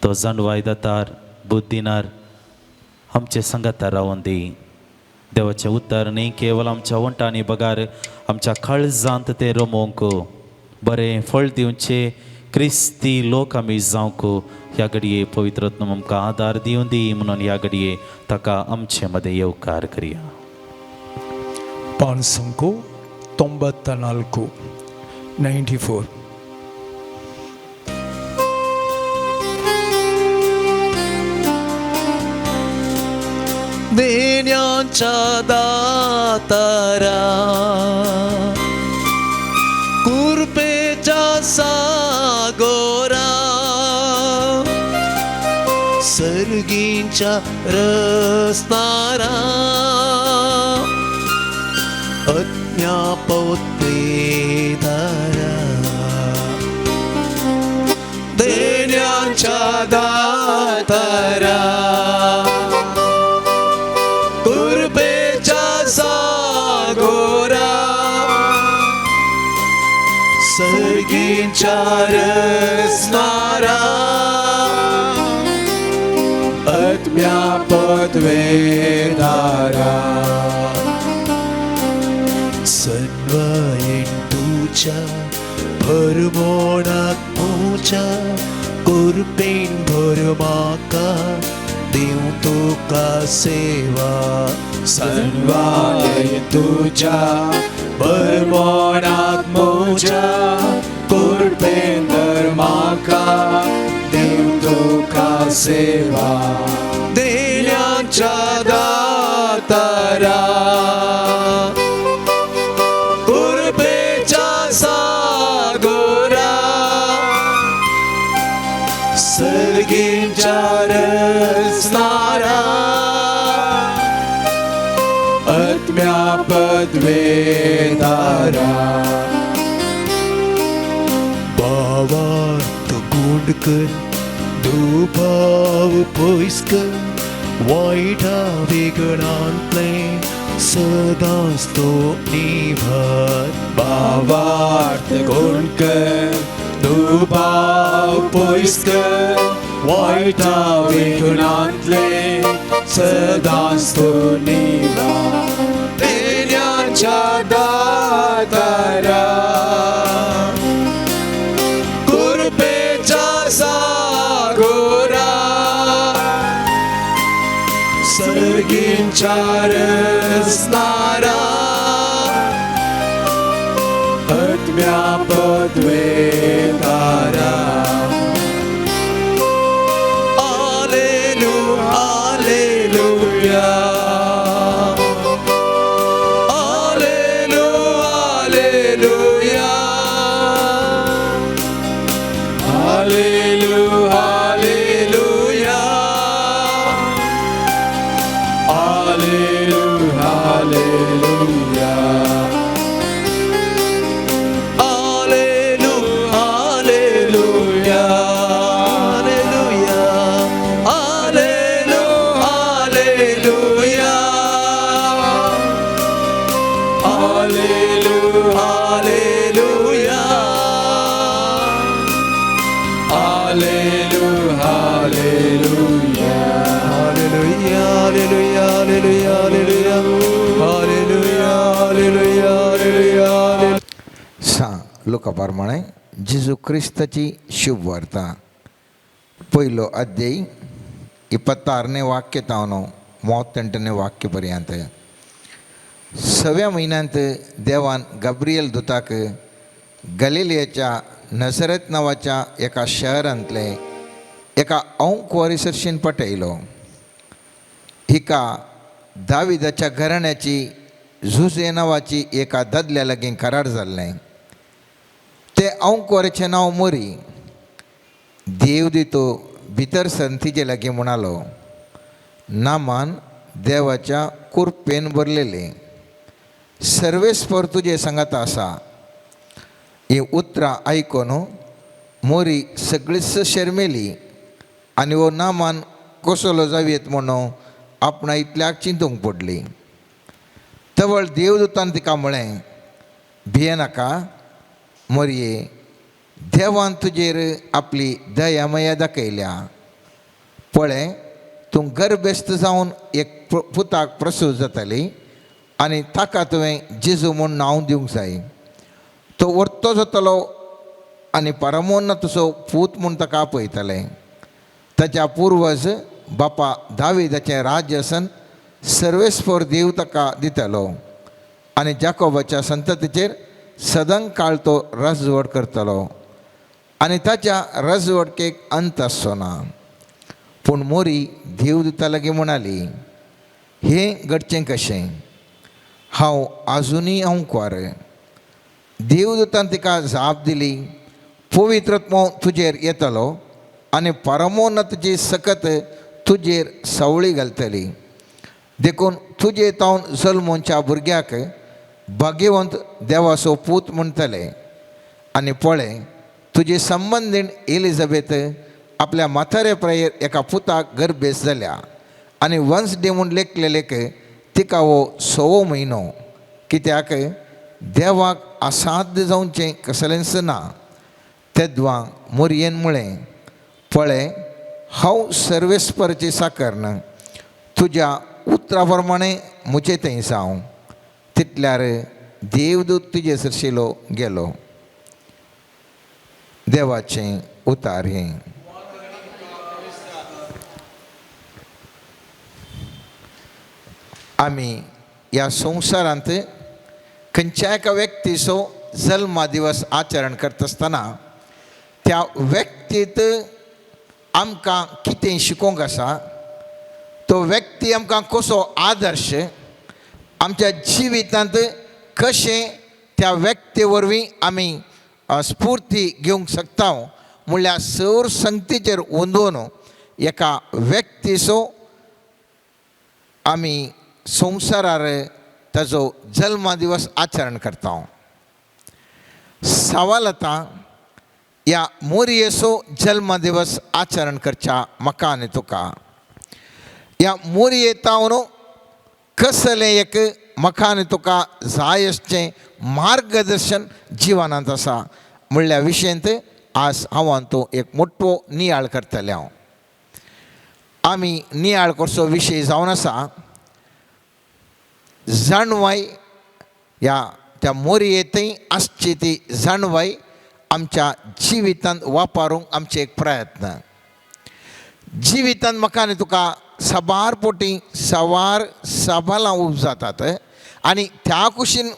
तो जाणवाय दातार बुद्धीनार आमचे संगातार रावून दी. देवाचें उतर न्ही केवळ आमच्या वंटांनी बगार आमच्या काळजांत ते रमोवंक बरें फळ दिवचे क्रिस्ती लोक आमी जावंक ह्या घडये पवित्र आत्मा आमकां आदार दिवन दी म्हणून ह्या घडये ताका आमचे मदें येवकार करया. पान संको 94 94. देण्याच्या दातारा कृपेच्या सागोरा सर्गींच्या रसनारा अज्ञापवते धारा देण्याच्या दातारा सर्गींच्या रचणारा आत्म्या पदवेदारा सन्वयेन तुझ्या भरमोणात मोच्या कुर्पेन भर म्हाका देव तुका सेवा सन्वयेन तुझ्या भरमोणात मोच्या कुर्पेन भर म्हाका देव तुका सेवा देण्याच्या दातारा कुर्पेच्या सागोरा सर्गींच्या रचणारा आत्म्या पदवेदारा भावार्थ गुंडकर दुभाव पयसकर वायटा वेगळांतले सदांच तो निभार भावार्थ गुंडकर दुभाव पयसकर वायटा वेगळांतले सदांच तो निभार देण्याच्या दातारा कुर्पेच्या सागोरा सर्गींच्या रचणारा आत्म्या पदवेदारा हालेलुया हालेलुया हालेलुया हालेलुया हालेलुया लोकाप्रमाणे जेजू क्रिस्ताची शुभ वार्ता पयलो अध्याय 26ನೇ वाक्य तावन 38ನೇ वाक्य पर्यंत 6व्या म्हयन्यांत देवान गब्रियल दुताक गलिलियाच्या नजरेत नांवाच्या एका शहरांतले एका अंक वर्सांशीन पटयलो. हिका दाविदाच्या घराण्याची झुजे नांवाची एका ददल्या लागीं करार जाल्लें. ते अंक वराचें नांव मोरी. देव दितो भितर सन तिजे लागीं म्हणालो, नामान देवाच्या कुरपेन भरलेले सर्वेस्पर तुजे सांगात आसा. ही उतरां आयकून मोरी सगळीच शर्मेली आनी हो नामान कसलो जावेत म्हणून आपणा इतल्याक चिंतूंक पडली. तवळ देवदूतान तिका म्हळें, भियेनाका मोरये, देवान तुजेर आपली दया मया दाखयल्या. पळय, तूं गर्भेस्त जावन एक पुताक प्रसूव जातली आनी ताका तुवें जेजू म्हूण नांव दिवंक जाय. तो वर्तो जातलो आनी परमोन्नतचो पूत म्हूण ताका आपयतले. ताच्या पुर्वज बापा दाविदाचें राज्य आसन सर्वेस्पर देव ताका दितलो आनी जाकोबाच्या संततीचेर सदां काळ तो राजवट करतलो आनी ताच्या राजवटकेक अंत आसचो ना. पूण मोरी देवदूता लागीं म्हणाली, हें घडचें कशें? हांव आजुनूय अंकवार. देवदूतान तिका जाप दिली, पवित्रत्व तुजेर येतलो आनी परमोन्नतची सकत तुजेर सवळी घालतली. देखून तुजे तावन जल्मोवच्या भुरग्याक भाग्यवंत देवाचो पूत म्हणटले. आनी पळय, तुजी संबंदीण एलिझाबेथ आपल्या म्हातारे प्रायेर एका पुताक गर्भेस जाल्या आनी वंश दिवून लेखलेलेक तिका हो 6वो म्हयनो. कित्याक देवाक असाध्य जावचें कसलेंच ना. तेद्वा मोरयेन म्हळें पळय हांव सर्वेस्परची साकर्ण तुज्या उतरा प्रमाणे मुजे थंय साव तितल्यार देवदूत तुजे सरशिलो गेलो. देवाचें उतार हें. आमी ह्या संवसारांत खंयच्याय एका व्यक्तीचो जल्मा दिवस आचरण करता आसतना त्या व्यक्तीत आमकां कितें शिकोवंक आसा, तो व्यक्ती आमकां कसो आदर्श आमच्या जिवितांत कशें त्या व्यक्ती वरवीं आमी स्फूर्ती घेवंक शकता म्हणल्यार सौर संगतीचेर वंदून एका व्यक्तीचो आमी संवसारार ताजो जल्मा दिवस आचरण करता. सवाल आतां ह्या मोरयेचो जल्म दिवस आचरण करच्या म्हाका आनी तुका ह्या मोरयेतावन कसलें एक म्हाका आनी तुका जाय आसचें मार्गदर्शन जिवनांत आसा म्हणल्या विशयंत आज हांव तूं एक मोठो नियाळ करतले. आमी नियाळ करचो विशय जावन आसा जाणवाय. ह्या त्या मोरयेंतय आसची ती जाणवाय आमच्या जिवितांत वापरूंक आमचे एक प्रयत्न. जिवितांत म्हाका आनी तुका सबार पोटी सवार सबालां उब जातात आनी त्या कुशीन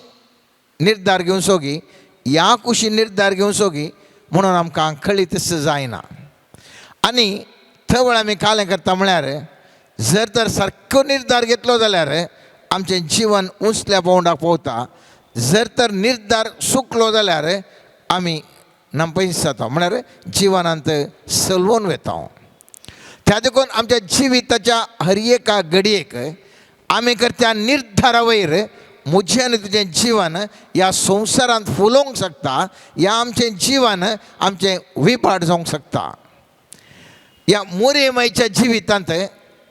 निर्धार घेवन सोगी ह्या कुशीन निर्धार घेवन सोगी म्हणून आमकां खळीत जायना. आनी थंय आमी कालें करता म्हळ्यार जर तर सारको निर्धार घेतलो जाल्यार आमचें जिवन उंचल्या पावंडाक पावता. जर तर निर्धार चुकलो जाल्यार आमी नपयस जाता म्हळ्यार जिवनांत सलवून वेता. त्या देखून आमच्या जिविताच्या हर एका घडयेक आमी करत्या निर्धारा वयर म्हजें आनी तुजें जिवन ह्या संवसारांत फुलोवंक शकता. ह्या आमचें जिवन आमचें विपाट जावंक शकता. ह्या मोरयेमायेच्या जिवितांत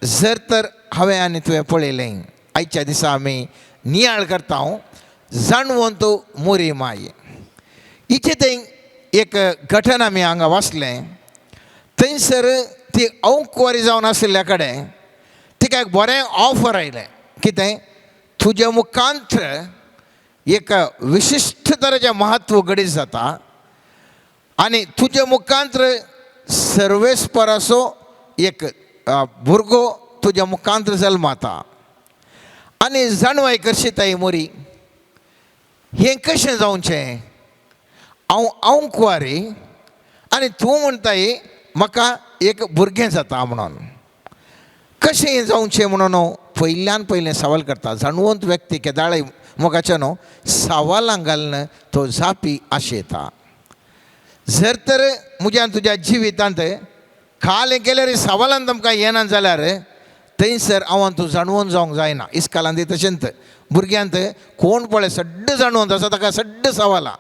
जर तर हांवें आनी तुवें पळयलें आयच्या दिसा आमी नियाळ करता जाणवंत मोरयेमाय. हिचे थंय एक घटन आमी हांगा वाचलें. थंयसर ती अवंकवारी जावन आशिल्ल्या कडेन तिका एक बरें ऑफर आयलें. कितें तुजे मुखांत्र एक विशिश्ट तरेचें म्हत्व घडीत जाता आनी तुजे मुखांत्र सर्वेस्पराचो एक भुरगो तुज्या मुखांत्र जल्माता. आनी जाणवाय करशीता ही मोरी हें कशें जावचें. हांव अवंकवारी आनी तूं म्हणटाय म्हाका एक भुरगें जाता म्हणून. कशें हें जावचें म्हणून पयल्यान पयलें सवाल करता. जाणवंत व्यक्ती केदाळे मोगाच्या न्हू सवालां घालून तो जापी आशेता. जर तर म्हज्या तुज्या जिवितांत खालें केल्यार सवालांत आमकां येना जाल्यार थंयसर हांव तूं जाणवून जावंक जायना. इस्कालांत तशेंच भुरग्यांत कोण पळय सड्ड जाणवंत आसा ताका सड्ड सवालां.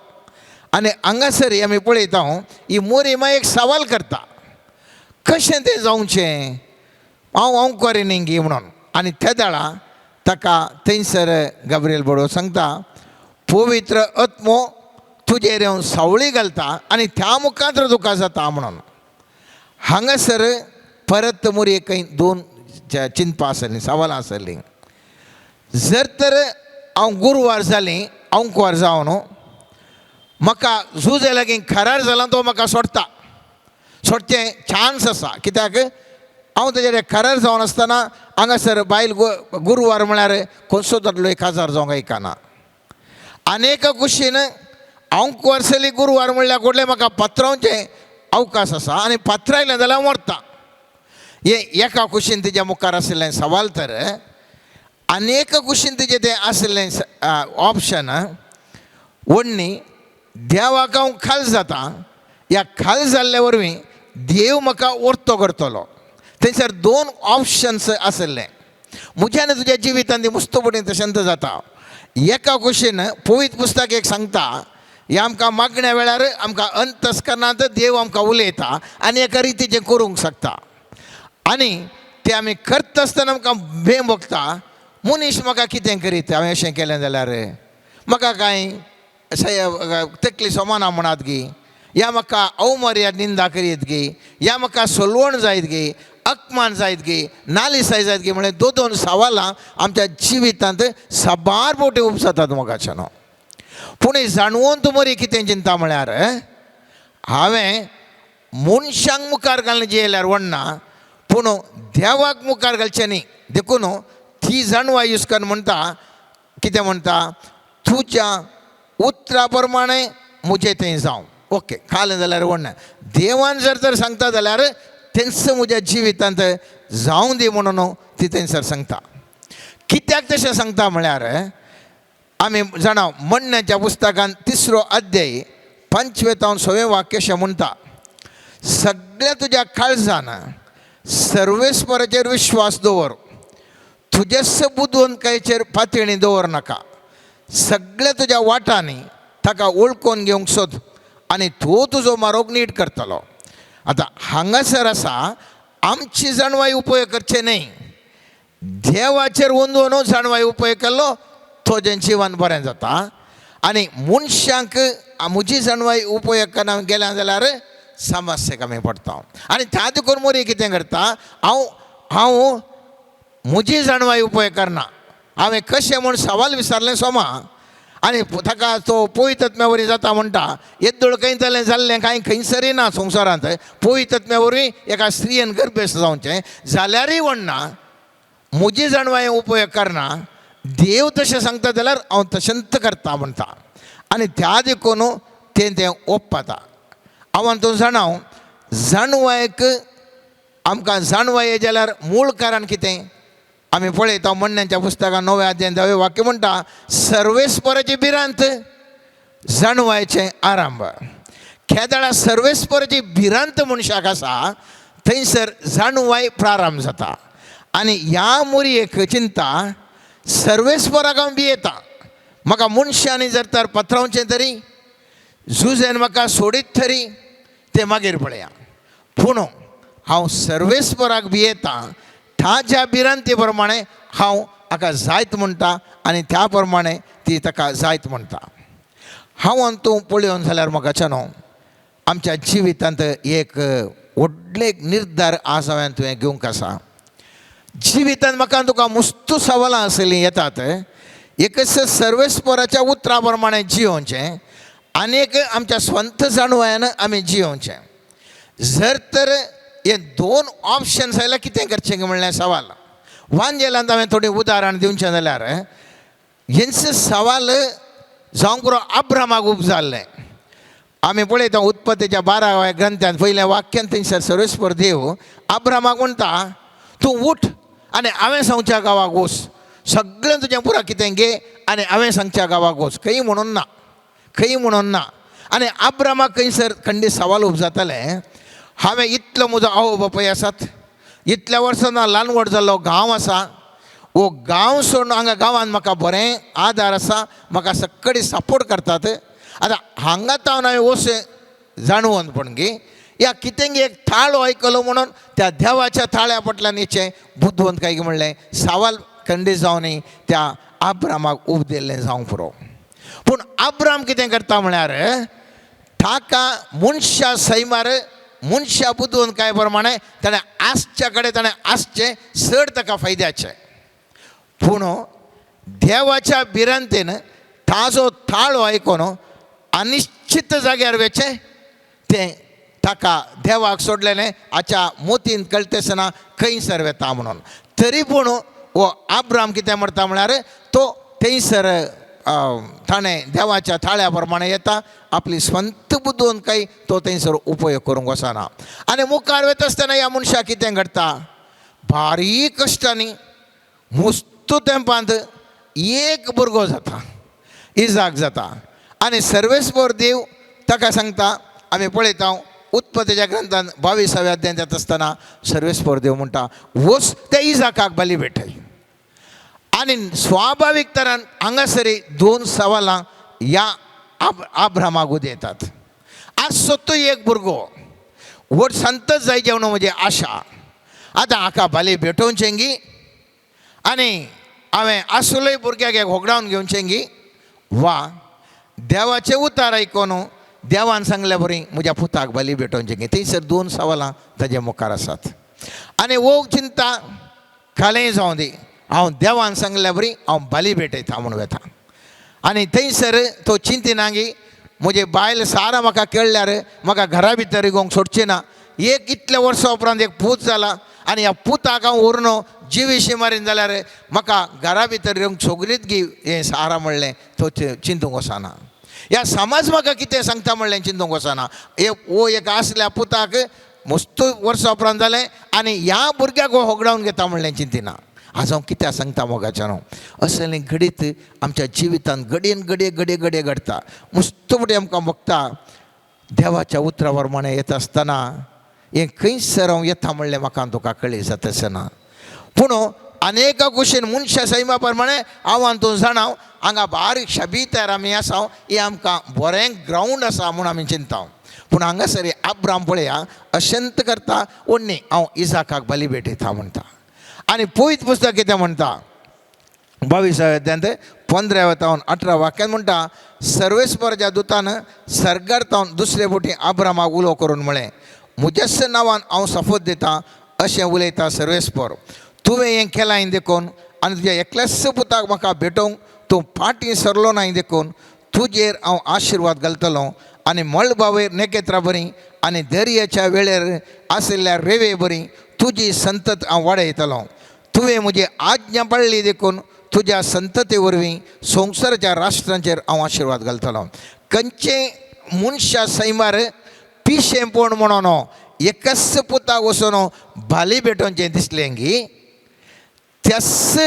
आनी हांगासर आमी पळयता ही मोरयेमाय एक सवाल करता कशें तें जावचें. हांव अवंकवारी न्ही म्हणून. आनी त्या दाळा ताका थंयसर गाब्रिएल बडो सांगता पवित्र आत्मो तुजेर येवन सावळी घालता आनी त्या मुखांत्र तुका जाता म्हणून. हांगासर परत मोरयेक दोन चिंतपां आसलीं सवालां आसलीं. जर तर हांव गुरुवार जालीं अवंकवार जावन म्हाका झुजे लागीं खरार जालां तो म्हाका सोडचें चान्स आसा. कित्याक हांव तेजेर खरार जावन आसतना हांगासर बायल गुरुवार म्हळ्यार खंयचो दादलो 1000 जावंक येना. आनेक कुशीन अवंकवार जाली गुरुवार म्हणल्यार कोडले म्हाका पात्रांवचें अवकाश आसा आनी पात्रायलें जाल्यार हांव मरता. हें एका कुशीन तेज्या मुखार आशिल्लें सवाल. तर आनेक कुशीन तेजें तें आशिल्लें ऑप्शन वडणी देवाक हांव खाल जाता. ह्या खाल जाल्ल्या वरवीं देव म्हाका वर्तो करतलो. थंयसर दोन ऑप्शन्स आशिल्ले. म्हज्या आनी तुज्या जिवितांत मुस्तपणीं तशेंच जाता. एका कुशीन पवित्र पुस्तक एक सांगता हें आमकां मागण्या वेळार आमकां अंतस्करणांत देव आमकां उलयता आनी एका रितीचें करूंक शकता. आनी तें आमी करता आसतना आमकां भेम भोगता मनीस म्हाका कितें करीत हांवें अशें केलें जाल्यार म्हाका कांय तकली सोमाना म्हणात गी. या म्हाका अवमर्याद निंदा करीत गे, या म्हाका सोलवण जायत गे, अपमान जायत गे, नालिसाय जायत गे, म्हळ्यार दोन सवालां आमच्या जिवितांत साबार पोटी उपसतात मोगाच्यान. पूण ही जाणवून मरी कितें चिंता म्हळ्यार हांवें मनशांक मुखार घालून जियेल्यार वडना, पूण देवाक मुखार घालचें न्ही. देखून ती जाणवाय यूज करून म्हणटा, कितें म्हणटा, तुज्या उतरा प्रमाणे मुजें तें जावं. ओके, खालें जाल्यार वडना. देवान जर सांगता जाल्यार तेंच म्हज्या जिवितांत जावं दी म्हणून ती थंयसर सांगता. कित्याक तशें सांगता म्हळ्यार आमी जाणा म्हणण्याच्या पुस्तकान 3रो अध्याय 5वें ते 6वें वाक्य अशें म्हणटा, सगळ्या तुज्या काळजान सर्वेस्पराचेर विश्वास दवर, तुजेच बुदवंतकायेचेर पातळी दवर नाका. सगळ्या तुज्या वाटांनी ताका वळखून घेवंक सोद आनी तो तुजो मार्ग नीट करतलो. आतां हांगासर आसा आमची जाणवाय उपयोग करचे न्ही, देवाचेर वंदून जाणवाय उपयोग केल्लो तो जें जिवन बरें जाता. आनी मनशांक म्हजी जाणवाय उपयोग करना गेल्या जाल्यार समस्या कमी पडटा. आनी त्या देखून मोरी कितें करता, हांव म्हजी जाणवाय उपयोग करना. हांवें कशें म्हूण सवाल विचारलें सोमा, आनी ताका तो पवित्रत्म्या वरवीं जाता म्हणटा. येद्दोळ खंयतलें जाल्लें कांय खंयसरी ना संवसारांत. पवित्रत्म्या वरवीं एका स्त्रियेन गर्भेस्त जावचें जाल्यारय वडना, म्हजी जाणवाय उपयोग करना. देव तशें सांगता जाल्यार हांव तशेंच करता म्हणटा. आनी त्या देखून तें ओप्पाता. हांव तूं जाणाव जाणवायक आमकां जाणवाये जाल्यार मूळ कारण कितें आमी पळयता. म्हणण्याच्या पुस्तकान 9वें अध्याय 10वें वाक्य म्हणटा, सर्वेस्पराची भिरांत जाणवायचें आरंभ. खेदाळा सर्वेस्पराची भिरांत मनशाक आसा थंयसर जाणवाय प्रारंभ जाता. आनी ह्या मोरयेक चिंता, सर्वेस्पराक हांव भियेता, म्हाका मनशांनी जर तर पत्रावचें तरी, झुजेन म्हाका सोडीत तरी, तें मागीर पळया. पूण हांव सर्वेस्पराक भियेता, ताच्या भिरांती प्रमाणे हांव हाका जायत म्हणटा आनी त्या प्रमाणे ती ताका जायत म्हणटा. हांव तूं पळयोन जाल्यार म्हाका न्हू आमच्या जिवितांत एक व्हडले निर्धार आज हांवें तुवें घेवंक आसा. जिवितांत म्हाका तुका मस्त सवालां आसलीं येतात. एकच सर्वेस्पराच्या उतरा प्रमाणे जियोवचें, आनीक आमच्या स्वंत जाणवायान आमी जियोवचें. जर तर हे 2 ऑप्शन्स आयल्यार कितें करचें म्हणलें सवाल. वांजेलांत हांवें थोडें उदाहरण दिवचें जाल्यार हेंच सवाल जावंक पुरो अब्रामाक उपजाल्लें. आमी पळयता उत्पत्तीच्या 12व्या ग्रंथांत पयल्या वाक्यान थंयसर सर्वेस्पर देव अब्रामाक म्हणटा, तूं उठ आनी हांवें सांगच्या गांवाक वच, सगळें तुजें पुरो कितें घे आनी हांवें सांगच्या गांवाक वच. खंय म्हणून ना, खंय म्हणून ना. आनी अब्रामाक खंयसर खंडी सवाल उपजातालें, हांवें इतलो म्हजो आवय बापूय आसात, इतल्या वर्सां ल्हान व्हड जाल्लो गांव आसा, वो गांव सोडून हांगा गांवांत म्हाका बरें आदार आसा, म्हाका सक्कडी सपोर्ट करतात. आतां हांगा तावन हांवें वस जाणवनपण गे या कितें एक थाळ आयकलो म्हणून त्या देवाच्या थाळ्या फाटल्यान हेचें बुद्धवंत काय म्हणलें सवाल खंडीत जावनी त्या अब्रामाक उपदेल्लें जावंक पुरो. पूण अब्राम कितें करता म्हळ्यार ताका मनशा सैमार मनशा बुद्धवंत काय प्रमाणे ताणें आसच्या कडेन ताणें आसचें चड ताका फायद्याचें. पूण देवाच्या भिरांतेन ताजो थाळो आयकोन अनिश्चित जाग्यार वेचें तें ताका देवाक सोडलेलें हाच्या मोतीन कळटेसना खंयसर वेता म्हणून. तरी पूण हो अब्राम कितें म्हणटा म्हळ्यार तो थंयसर ताणें देवाच्या थाळ्या प्रमाणे येता, आपली स्वंत बुद्धवंत काही तो थंयसर उपयोग करूंक वचना. आनी मुखार वता आसतना ह्या मनशाक कितें घडटा, बारीक कश्टांनी मस्त तेंपांत एक भुरगो जाता, इजाक जाता. आनी सर्वेस्पर देव ताका सांगता, आमी पळयता उत्पत्तीच्या ग्रंथांत 22व्या अध्यायांत येता आसतना सर्वेस्पर देव म्हणटा वच त्या इजाकाक बली भेटय. आनी स्वाभावीक तरान हांगासरी 2 सवालां ह्या अब्रामाक उदेतात. आज सोत्तो एक भुरगो व्हड संतच जाय जेवण म्हजी आशा. आतां हाका बली भेटोवचें गी आनी हांवें आसलोय भुरग्याक एक होगडावन घेवचें गी, वा देवाचें उतार आयकोन देवान सांगल्या बरी म्हज्या पुताक बली भेटोवचें गे थंयसर 2 सवालां ताजे मुखार आसात आनी वो चिंता खालें जावं दी हांव देवान सांगल्या बरी हांव बली भेटयता म्हणून वेता आनी थंयसर तो चिंतिनागी म्हजे बायल सारा म्हाका कळल्यार म्हाका घरा भितर येवंक सोडचें ना एक इतल्या वर्सां उपरांत एक पूत जाला आनी ह्या पुताक हांव व्हरून जिवीशी मारीन जाल्यार म्हाका घरा भितर येवंक सोगलीत गी हें सारा म्हणलें तो चिंतूंक वचना ह्या समाज म्हाका कितें सांगता म्हणलें चिंतूंक वचना वो एक आसल्या पुताक मस्त वर्सां उपरांत जालें आनी ह्या भुरग्याक हो होगडावन घेता म्हणलें चिंतिना आज हांव कित्याक सांगता मोगाच्यान असलें घडीत आमच्या जिवितांत घडये घडये घडटा मस्त फुडें आमकां बगता देवाच्या उतरा प्रमाणे येता आसतना हें खंयसर हांव येता म्हणलें म्हाका तुका कळ्ळें जाता पूण अनेक कुशीन मनशा सैमा प्रमाणे हांव तूं जाणाव हांगा बारीक शबीतार आमी आसा हें आमकां बरें ग्रावंड आसा म्हूण आमी चिंता पूण हांगासर अब्राम पळया अशंत करता ओडणी हांव इसाकाक बली भेटयता म्हणटा आनी पवित्र पुस्तक कितें म्हणटा 22 अध्यायांत 15 ते 18 वाक्यान म्हणटा सर्वेस्पराच्या दुतान सर्गार्थावन दुसरे फावटी अब्रामाक उलो करून म्हळें म्हज्याच नांवान हांव शपथ दितां अशें उलयता सर्वेस्पर तुवें हें केलां हांवें देखून आनी तुज्या एकल्याच पुताक म्हाका भेटोवंक तूं फाटीं सरलो ना हांवें देखून तुजेर हांव आशिर्वाद घालतलो आनी मळबावेर नेकेत्रां बरीं आनी दर्याच्या वेळेर आशिल्ल्या रेवे बरीं तुजी संतत हांव वाडयतलो तुवें म्हजी आज्ञा पाळ्ळी देखून तुज्या संतते वरवीं संवसाराच्या राष्ट्रांचेर हांव आशिर्वाद घालतलो खंयचे मनशा सैमार पिशेंपण म्हणून एकच पुताक वचून बाली भेटोवचें दिसलें गी त्याच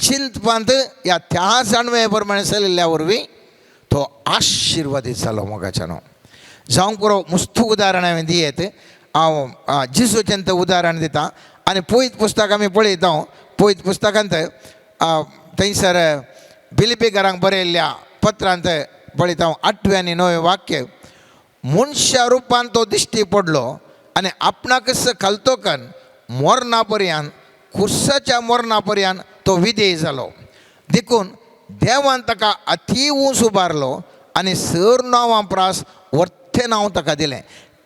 चिंतपांत त्या जाणवे प्रमाणे चलिल्ल्या वरवीं तो आशिर्वादीत जालो मोगाच्यान जावंक पुरो मस्त उदाहरण हांवें दियेत हांव जिसूचें उदाहरण दिता आनी पवित्र पुस्तक आमी पळयता पवित्र पुस्तकांत थंयसर बिलिपीकारांक बरयल्ल्या पत्रांत पळयता 8 आनी 9 वाक्य मनशा रुपान तो दिश्टी पडलो आनी आपणाकच खालतोकन मरणा पर्यंत खुर्साच्या मरणा पर्यंत तो विधेय जालो देखून देवान ताका अती उंच उबारलो आनी सर नांवां प्रास वर्थे नांव ताका दिलें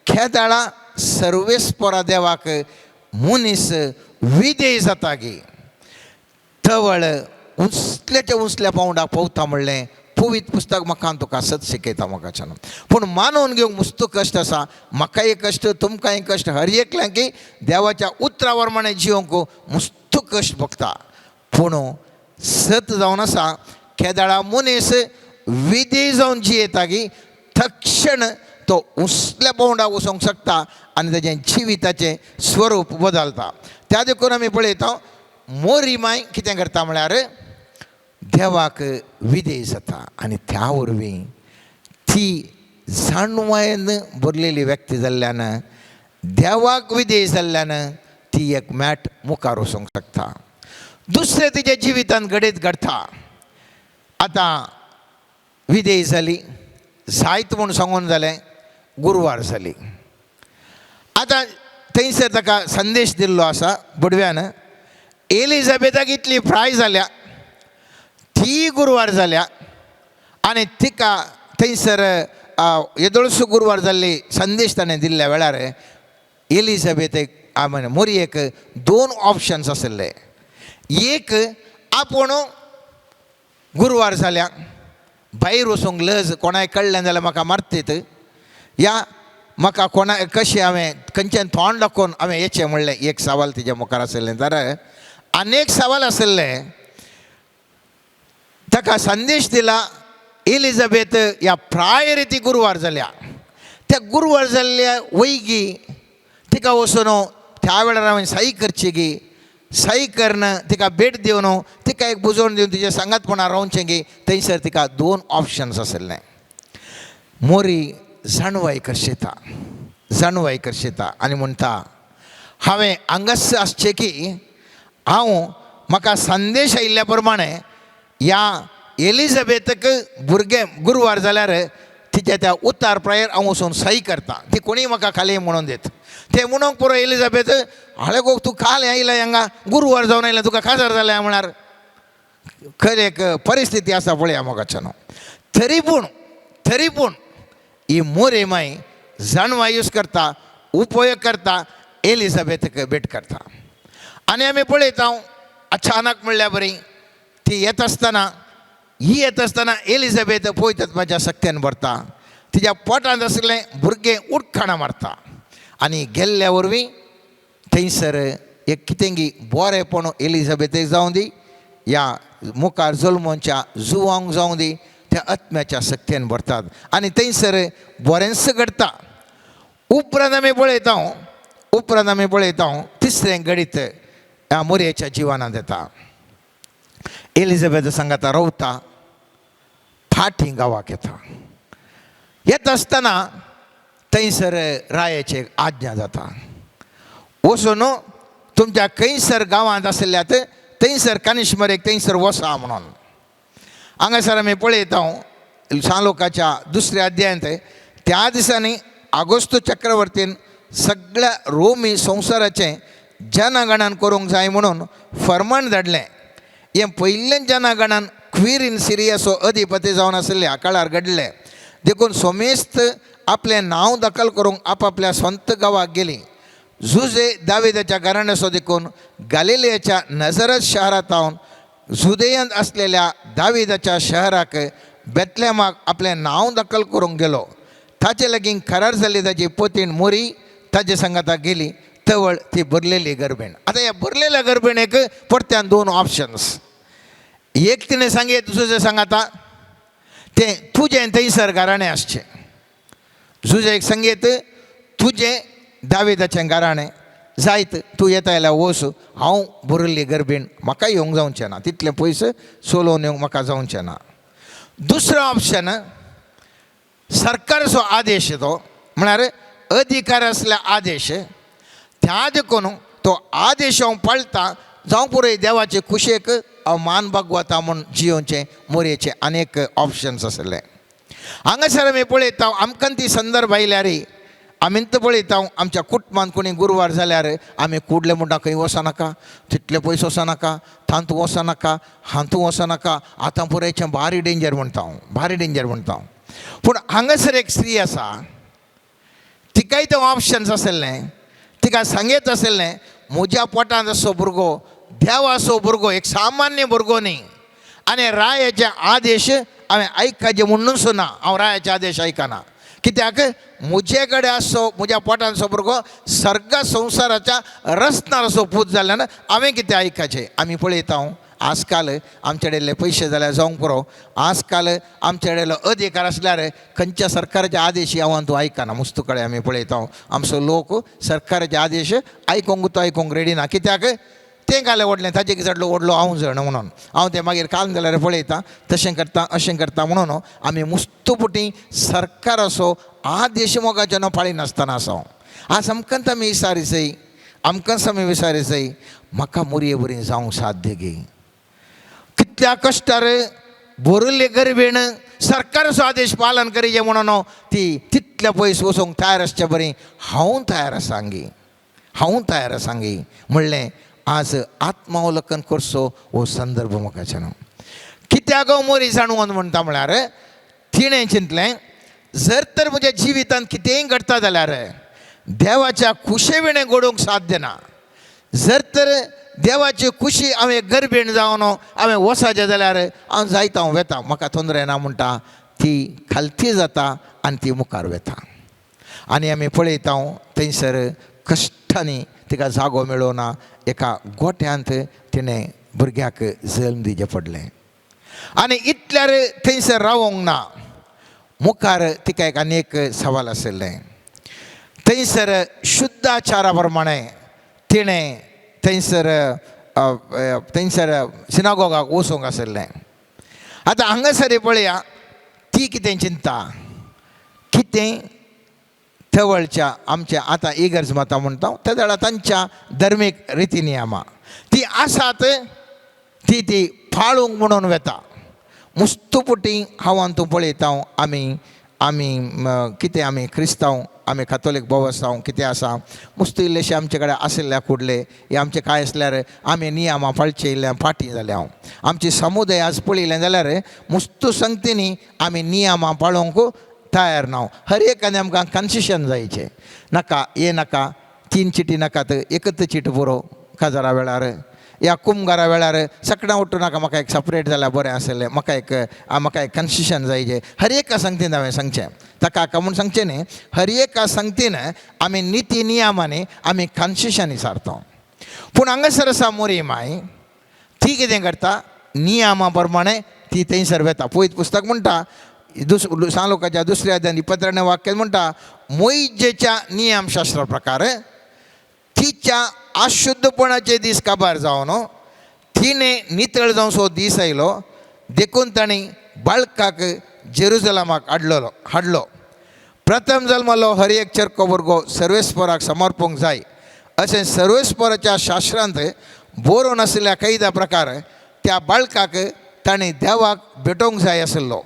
खेदाळा सर्वेस्परा देवाक मनीस विधेय जाता गी तवळ उंचल्याच्या उंचल्या पावंडाक पावता म्हणलें पवित्र पुस्तक म्हाका तुका सत शिकयता मोगाच्यान पूण मानून घेवंक मस्त कश्ट आसा म्हाकाय कश्ट तुमकांय कश्ट हर एकल्यांक देवाच्या उतरा प्रमाणे जिवंक मस्त कश्ट भोगता पूण सत जावन आसा केदाळा मनीस विधेय जावन जियेता गी तक्षण तो उसल्या पावंडाक वचोंक शकता आनी ताचें जिविताचें स्वरूप बदलता त्या देखून आमी पळयता मोरी माय कितें करता म्हळ्यार देवाक विधेय जाता आनी त्या वरवीं ती जाणवायेन भरलेली व्यक्ती जाल्ल्यान देवाक विधेय जाल्ल्यान ती एक मॅट मुखार वचोंक शकता दुसरें तिच्या जिवितांत घडीत घडटा आतां विधेय जाली जायत म्हूण सांगून जालें गुरवार जाली आतां थंयसर ताका संदेश दिल्लो आसा बुडव्यान एलिझाबेथाक इतली फ्राय जाल्या ती गुरवार जाल्या आनी तिका थंयसर येदोळसो गुरवार जाल्ली संदेश ताणें दिल्ल्या वेळार एलिझाबेथेक मोरयेक 2 ऑप्शन्स आशिल्ले एक आपूण गुरवार जाल्या भायर वचूंक लज कोणाय कळ्ळें जाल्यार म्हाका मारतीत या म्हाका कोणा कशें हांवें खंयच्यान तोंड दाखोवन हांवें येचें म्हणलें एक सवाल तिच्या मुखार आशिल्लें जाल्यार आनेक सवाल आशिल्ले ताका संदेश दिला एलिझाबेथ ह्या प्रायर ती गुरवार जाल्या त्या गुरवार जाल्ल्या वैगी तिका वचून त्या वेळार हांवें सही करची गी सही करन तिका भेट दिवन तिका एक बुजोवन दिवन तिच्या सांगातपणान रावचें गी थंयसर तिका 2 ऑप्शन्स आशिल्ले मोरी जाणवाय करशिता आनी म्हणटा हांवें हांगास आसचें की हांव म्हाका संदेश आयिल्ल्या प्रमाणे ह्या एलिझाबेथक भुरगें गुरवार जाल्यार तिच्या त्या उतार प्रायर हांव वचून सही करता ती कोणीय म्हाका खाली म्हणून दित ते म्हणूंक पुरो एलिझाबेथ हाळे गो तूं काल आयला हांगा गुरवार जावन आयला तुका काजार जालें म्हळ्यार खरें एक परिस्थिती आसा पळया मोगाच्यान तरी पूण ही मोरे माई जाणवा यूज करता उपयोग करता एलिझाबेथक भेट करता. आनी आमी पळयता अचानक म्हणल्या बरी ती येत आसतना एलिझाबेथ पळयतात म्हाज्या सक्त्यान भरता. तिच्या पोटांत आसलें भुरगें उठखाणां मारता. आनी गेल्ल्या वरवीं थंयसर एक कितेंगी बरेपण एलिझाबेथेक जावं दी या मुखार जल्मोवच्या जुवांक जावं दी त्या आत्म्याच्या सक्तीन भरतात आनी थंयसर बरेंच घडटा. उपरांत आमी पळयता तिसरें गणीत ह्या मोरयेच्या जिवनांत येता. एलिझाबेथ सांगाता रावता फाटी गांवाक येता आसतना थंयसर रायाची आज्ञा जाता वचून तुमच्या खंयसर गांवांत आसल्यात थंयसर कनिश्मरेक थंयसर वसा म्हणून. हांगासर आमी पळयता सांलोकाच्या 2ऱ्या अध्यायांत त्या दिसांनी आगोस्त चक्रवर्तीन सगळ्या रोमी संवसाराचें जनगणन करूंक जाय म्हणून फर्माण धाडलें. हें पयिल्लें जनगणन क्विरीन सिरियाचो अधिपती जावन आसल्या काळार घडलें. देखून सोमेस्त आपलें नांव दखल करूंक आपापल्या स्वंत गांवाक गेलीं. जुजे दाविदाच्या घराण्याचो देखून गालिलेयाच्या नजरत शहरांतावन जुदेयांत असलेल्या दाविदाच्या शहराक बेतलेमाक आपलें नांव दखल करूंक गेलो. ताचे लागीं करार जाल्ली ताची पतीण मोरी ताचे सांगाता गेली तवळ ती भरलेली गर्भीण. आतां ह्या भरलेल्या गर्भीणेक परत्यान 2 ऑप्शन्स. एक तिणें सांगीत जुजे सांगाता तें तुजें थंयसर घराणें आसचें. जुजेक सांगीत तुजें दाविदाचें घराणें जायत तूं येता जाल्यार वच हांव भरिल्ली गर्भीण म्हाका येवंक जावचें ना तितलें पयस सोलोवन येवंक म्हाका जावचें ना. दुसरो ऑप्शन सरकाराचो आदेश तो म्हळ्यार अधिकार आसल्या आदेश त्या देखून तो आदेश हांव पाळटा जावं पुरय देवाचे कुशेक हांव मान भागवता म्हूण जियोवचें मोरयेचे अनेक ऑप्शन्स आसले. हांगासर आमी पळयता आमकां ती संदर्भ आयल्यार आमींत पळयता आमच्या कुटुंबांत कोणी गुरवार जाल्यार आमी कुडले म्हणटा खंय वचनाका तितले पयस वचनाका थांत वचनाका हांतू वचनाका आतां पुरायचें भारी डेंजर म्हणटा. पूण हांगासर एक स्त्री आसा तिकाय तें ऑप्शन्स आसलें. तिका सांगीत आसलें म्हज्या पोटांत असो भुरगो देवाचो भुरगो एक सामान्य भुरगो न्ही आनी रायाचे आदेश हांवें आयकचे म्हणूनच ना हांव रायाचे आदेश आयकना. कित्याक म्हजे कडेन आसो म्हज्या पोटांत असो भुरगो सर्ग संवसाराच्या रस्त्यार असो पूत जाल्यान हांवें कितें आयकचें. आमी पळयता आजकाल आमचे कडेन पयशे जाल्यार जावंक पुरो आजकाल आमचे कडेन अधिकार आसल्यार खंयच्या सरकाराचे आदेश हांव तूं आयकना. मुस्तू कडेन आमी पळयता आमचो लोक सरकाराचे आदेश आयकूंक रेडी ना. कित्याक तें घालें व्हडलें ताजे चडलो व्हडलो हांव जण म्हणून हांव तें मागीर काल जाल्यार पळयता तशें करता अशें करता म्हणून आमी मुस्तुपुटी सरकाराचो आदेश मोगाचे न पाळी नासतना आसा. आज आमकांच आमी विचारीचय आमकांच आमी विचारीचय म्हाका मोरये बरी जावंक साध्य गे. कितल्या कश्टार भरिल्ली गर्भीण सरकाराचो आदेश पालन करीचे म्हणून ती तितल्या पयस वचूंक तयार आसचें बरें हांव तयार आसांगी म्हणलें. आज आत्मावलोकन करचो हो संदर्भ म्हाका न्हू. कित्याक हांव मोरी जाणवून म्हणटा म्हळ्यार तिणें चिंतलें जर तर म्हज्या जिवितांत कितेंय घडटा जाल्यार देवाच्या खुशे विणें घडोवंक साध्य ना. जर तर देवाची खुशी हांवें गर्भीण जावन हांवें वसाचें जाल्यार हांव जायता हांव वेता म्हाका तोंदरे ना म्हणटा ती खालती जाता आनी ती मुखार वेता. आनी आमी पळयता थंयसर कश्टांनी तिका जागो मेळोना. एका गोठ्यांत तिणें भुरग्याक जल्म दिवचें पडलें आनी इतल्यार थंयसर रावोंक ना. मुखार तिका एक आनीक सवाल आशिल्लें. थंयसर शुद्धाचारा प्रमाणें तिणें थंयसर सिनागोगाक वचूंक आशिल्लें. आतां हांगासर पळया ती कितें चिंता कितें थवळच्या आमच्या आतां इगर्ज मतां म्हणटा त्या वेळार तांच्या धर्मीक रिती नियमां ती आसात ती पाळूंक म्हणून वेता. मुस्तुपुटी हांव तूं पळयता आमी कितें आमी क्रिस्तांव आमी कातोलीक भाव आसा कितें आसा मुस्तू इल्लेशें आमचे कडेन आशिल्ल्या कुडले हे आमचें कांय आसल्यार आमी नियमां पाळचें इल्लें फाटीं जालें. हांव आमची समुदाय आज पळयलें जाल्यार मुस्तू संगतींनी आमी नियमां पाळोवंक तयार ना हर एकाने आमकां कन्सेशन जायचें नाका हे नाका 3 चिटी नाकात एकच चीट पुरो काजारा वेळार या कुमगारा वेळार सकाळीं उठूं नाका म्हाका एक सेपरेट जाल्यार बरें आसलें म्हाका एक कन्सेशन जायचें हर एका संगतीन हांवें सांगचें ताका हाका म्हूण सांगचें न्ही हर एका संगतीन आमी निती नियमांनी आमी कन्सेशन विचारता पूण हांगासर आसा मोरी माय ती कितें करता नियमा प्रमाणे ती थंयसर वेता पळयत पुस्तक म्हणटा सांलोकाच्या 2 अध्यायान 22 वाक्यात म्हणटा मोइजेच्या नियमशास्त्रा प्रकार तिच्या अशुद्धपणाचे दीस काबार जावन तिने नितळ जावन सो दीस आयलो देखून ताणी बाळकाक जेरुसलेमाक हाडलो प्रथम जल्मलो हर एक चरको भुरगो सर्वेस्पराक समर्पूंक जाय अशें सर्वेस्पराच्या शास्त्रांत बरोवन आशिल्ल्या कैदा प्रकार त्या बाळकाक ताणें देवाक भेटोवंक जाय आसलो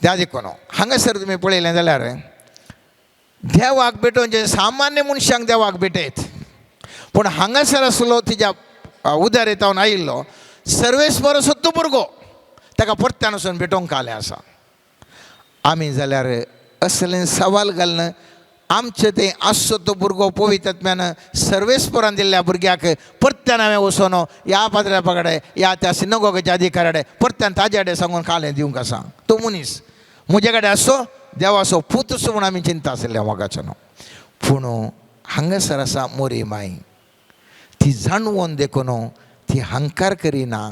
त्या देखून हांगासर तुमी पळयलें जाल्यार देवाक भेटोवचें सामान्य मनशांक देवाक भेटयत पूण हांगासर आसलो तिच्या उदारीतावन आयिल्लो सर्वेस्पर असो तो भुरगो ताका परत्यान वचून भेटोवंक आलें आसा आमी जाल्यार असलें सवाल घालून आमचें तें आसचो तो भुरगो पवित्रात्म्यान सर्वेस्परान दिल्ल्या भुरग्याक परत्यान हांवें वचोन ह्या पाद्र्यापा कडेन या त्या सिनगोगेच्या अधिकाऱ्या कडेन परत्यान ताजे कडेन सांगून कालें दिवंक आसा तो मनीस म्हजे कडेन आसचो देवाचो पूत असो म्हूण आमी चिंता आसल्या मोगाचो न्हू पूण हांगासर आसा मोरी माय ती जाणवून देखून ती हंकार करिना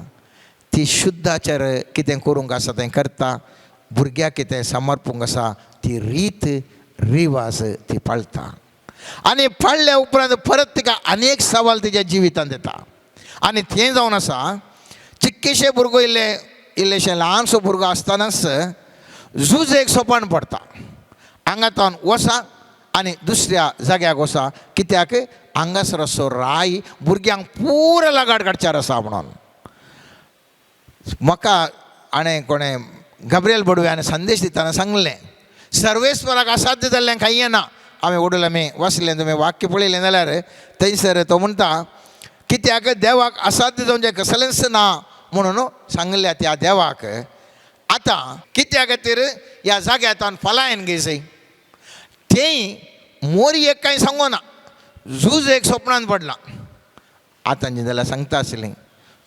ती शुद्धाचार कितें करूंक आसा तें करता भुरग्याक कितें समर्पूंक आसा ती रीत रिवाज ती पाळता आनी पाळ्ळ्या उपरांत परत तिका अनेक सवाल तिच्या जिवितांत येता आनी तें जावन आसा चिक्केशे भुरगो इल्लेशें ल्हानसो भुरगो आसतनाच झूज एक सोपान पडटा हांगातान वसा आनी दुसऱ्या जाग्याक वसा कित्याक हांगासर असो राय भुरग्यांक पुरो लागाड काडच्यार आसा म्हणून म्हाका हाणें कोणें गब्रियल बडव्यान संदेश दितना सांगलें सर्वेस्पराक असाध्य जाल्लें कांय येना हांवें ओडूल आमी वाचलें तुमी वाक्य पळयलें जाल्यार थंयसर तो म्हणटा कित्याक देवाक असाध्य जावचें कसलेंच ना म्हणून सांगल्या त्या देवाक आतां कित्या खातीर ह्या जाग्यातान फलायन गेसय तें मोरी एक कांय सांगोना झूज एक स्वप्नान पडलां आतां जाल्यार सांगता आसलें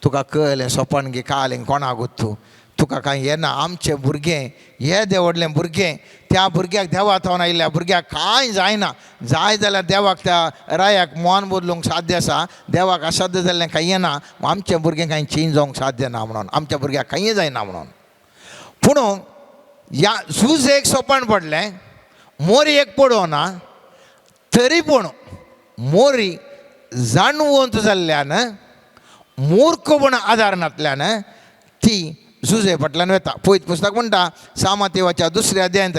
तुका कळलें स्वपन गे कालें कोणाक तूं तुका कांय येना आमचें भुरगें हें देवडलें भुरगें त्या भुरग्याक देवा थावन आयिल्ल्या भुरग्याक कांय जायना जाय जाल्यार देवाक त्या रायाक मोन बदलूंक साध्य आसा देवाक असाध्य जाल्लें कांय येना आमचें भुरगें कांय चेंज जावंक साध्य ना म्हणून आमच्या भुरग्याक कांय जायना म्हणून पूण ह्या झूज एक सोपान पडलें मोरी एक पडोना तरी पूण मोरी जाणवंत जाल्ल्यान मूर्खपण आदारनांतल्यान ती झुजे फाटल्यान वेता पळयत पुस्तक म्हणटा सामातेवाच्या 2 अध्यायांत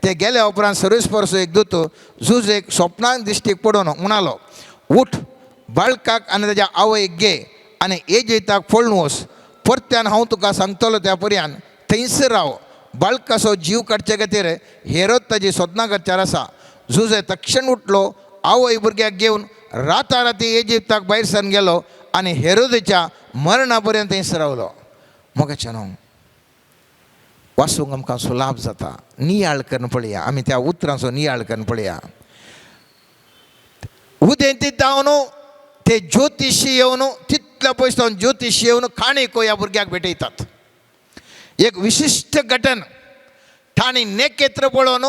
ते गेल्या उपरांत सर्वेस्परचो एक दूत झुजेक स्वप्नांत दिश्टीक पडोवन म्हणालो उठ बाळकाक आनी ताच्या आवयक गे आनी एजेताक पळोवन वच परत्यान हांव तुका सांगतलो त्या पर्यान थंयसर राव बाळकाचो जीव काडचे खातीर हेरोद ताची सोदनां करच्यार आसा झुजे तक्षण उठलो आवय भुरग्याक घेवन राती एजिप्ताक भायर सरून गेलो आनी हेरोदेच्या मरणा पर्यंत थंयसर रावलो मोगाचें न्हू वाचूंक आमकां सुलाभ जाता नियाळ करून पळया आमी त्या उतरांचो नियाळ करून पळया उदेंती जावन ते ज्योतिशी येवन तितल्या पयस जावन ज्योतिशी येवन खाणीको ह्या भुरग्याक भेटयतात एक विशिश्ट घटन तांणी नेकेत्र पळोवन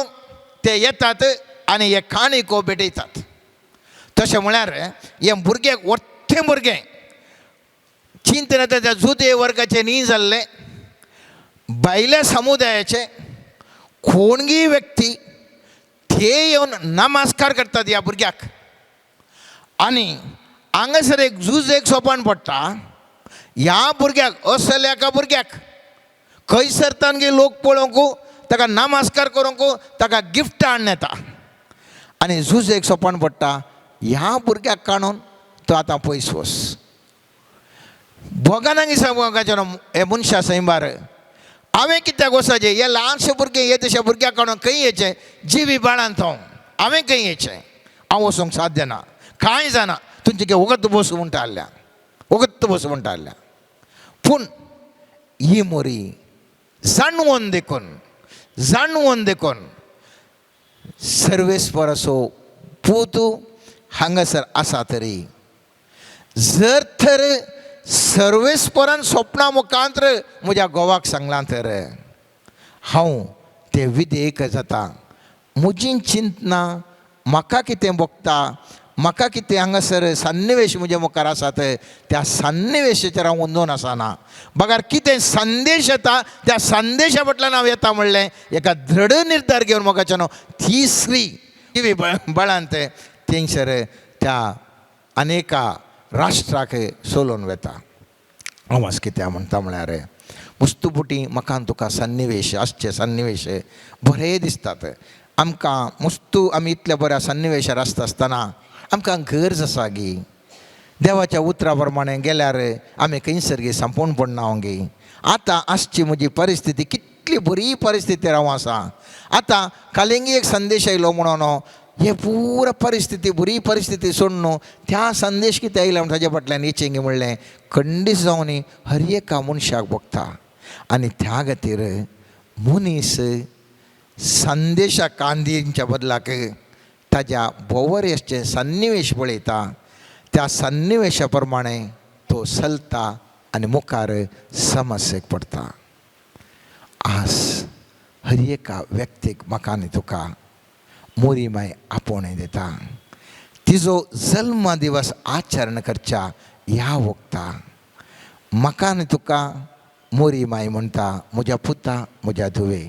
ते येतात आनी हे खाणीको भेटयतात तशें म्हळ्यार हे भुरग्याक व्हडलें भुरगें चिंतन त्या जुदे वर्गाचे न्ही जाल्ले भायल्या समुदायाचे कोणगी व्यक्ती ते येवन नमस्कार करतात ह्या भुरग्याक आनी हांगासर एक झूज एक सोपान पडटा ह्या भुरग्याक असल्या एका भुरग्याक खंयसर तांगे लोक पळोवंक ताका नमस्कार करूंक ताका गिफ्ट हाडून येता आनी झूज एक सोपान पडटा ह्या भुरग्याक काडून तो आतां पयस वच भोगानांगी सांगूंक हे मनशा सैमार हांवें कित्याक वचचें हे ल्हानशें भुरगें हे तशें भुरग्याक काडून खंय येचें जिवी बाळांत हांवें खंय येचें हांव वचूंक साध्य ना कांय जाना तुमचें कितें वगत बस म्हणटा आहल्या वगत बस म्हणटा आहल्या पूण ही मोरी जाणवून देखून जाणवून देखून सर्वेस्पर असो पोतू हांगासर आसा तरी जर तर सर्वेस्परान स्वप्ना मुखांतर म्हज्या घोवाक सांगलां तर हांव ते विधेयक जाता. म्हजी चिंतना म्हाका कितें भोगता, म्हाका कितें हांगासर सन्निवेश म्हज्या मुखार आसात त्या सन्निवेशाचेर हांव वंदून आसना. बगार कितें संदेश येता त्या संदेशा फाटल्यान हांव येता म्हणलें एका दृढ निर्धार घेवन मोगाच्यान तिसरी टी बळांत थंयसर त्या अनेका राष्ट्राक सोलोवन वेता. हांव आज कितें म्हणटा म्हळ्यार मुस्तुपुटी म्हाका तुका सन्निवेश आसचे सन्निवेश बरे दिसतात. आमकां मुस्तू आमी इतल्या बऱ्या सन्निवेशार आसता आसतना आमकां गरज आसा गी देवाच्या उतरा प्रमाणे गेल्यार आमी खंयसर गे सांपोवन पडना गे. आतां आसची म्हजी परिस्थिती कितली बरी परिस्थितीर हांव आसा. आतां कालिंगी एक संदेश आयलो म्हणून हे पूर परिस्थिती बरी परिस्थिती सोडून त्या संदेश कितें आयला म्हणून ताजे फाटल्यान येचेंगे म्हणलें खंडीस जावन हर एका मनशाक भोगता. आनी त्या खातीर मनीस संदेशा कांदीच्या बदलाक ताज्या बोवरेचे सन्निवेश पळयता. त्या सन्निवेशा प्रमाणे तो चलता आनी मुखार समस्येक पडटा. आज हर एका व्यक्तीक म्हाका आनी तुका मोरी माय आपोवणें दिता. तिजो जल्म दिवस आचरण करच्या ह्या वक्ता म्हाका आनी तुका मोरी माय म्हणटा म्हज्या पुता म्हज्या धुवे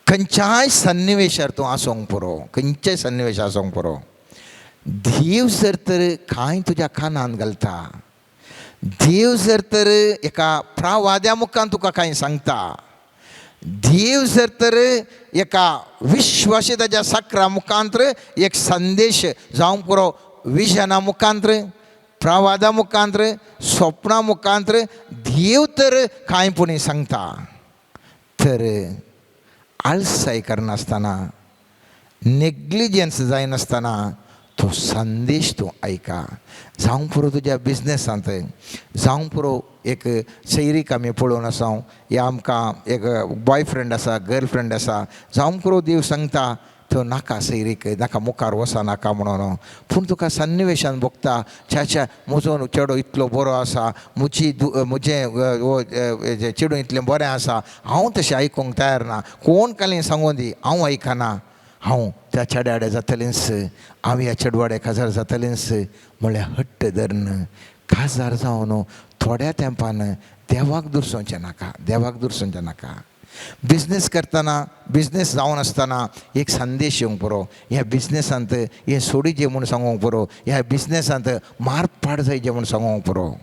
खंयच्याय सन्निवेशार तूं आसूंक पुरो, खंयच्याय सन्निवेश आसूंक पुरो. देव जर तर कांय तुज्या कानान घालता, देव जर तर एका प्रावाद्या मुखान तुका कांय सांगता, देव जर तर एका विश्वासिताच्या साकरा मुखांतर एक संदेश जावंक पुरो विजना मुखांतर प्रवादा मुखांतर स्वप्ना मुखांतर देव तर कांय पुणी सांगता तर आळसाय करनासतना नेग्लिजन्स जायनासतना तो संदेश तूं आयका. जावंक पुरो तुज्या बिजनेसांत, जावंक पुरो एक सैरीक आमी पळोवन आसां या आमकां एक बॉयफ्रेंड आसा गर्लफ्रेंड आसा, जावंक पुरो देव सांगता तो नाका सैरीक नाका मुखार वसा नाका म्हणून. पूण तुका सन्निवेशान भोगता च्या म्हजो चेडो इतलो बरो आसा, म्हजें चेडूं इतलें बरें आसा, हांव तशें आयकूंक तयार ना, कोण काली सांगून दी हांव आयकना, हांव त्या चेड्याडे जातलेंच, हांव ह्या चेडवाडे काजार जातलेंच म्हळ्यार हट्ट धरन काजार जावन थोड्या तेंपान देवाक दुरसोवचें नाका, देवाक दुरसोवचें नाका. बिजनेस करतना बिजनेस जावन आसतना एक संदेश येवंक पुरो, ह्या बिजनेसांत हें सोडिचें म्हूण सांगूंक पुरो, ह्या बिजनेसांत मार पाड जायचें म्हूण सांगूंक पुरो.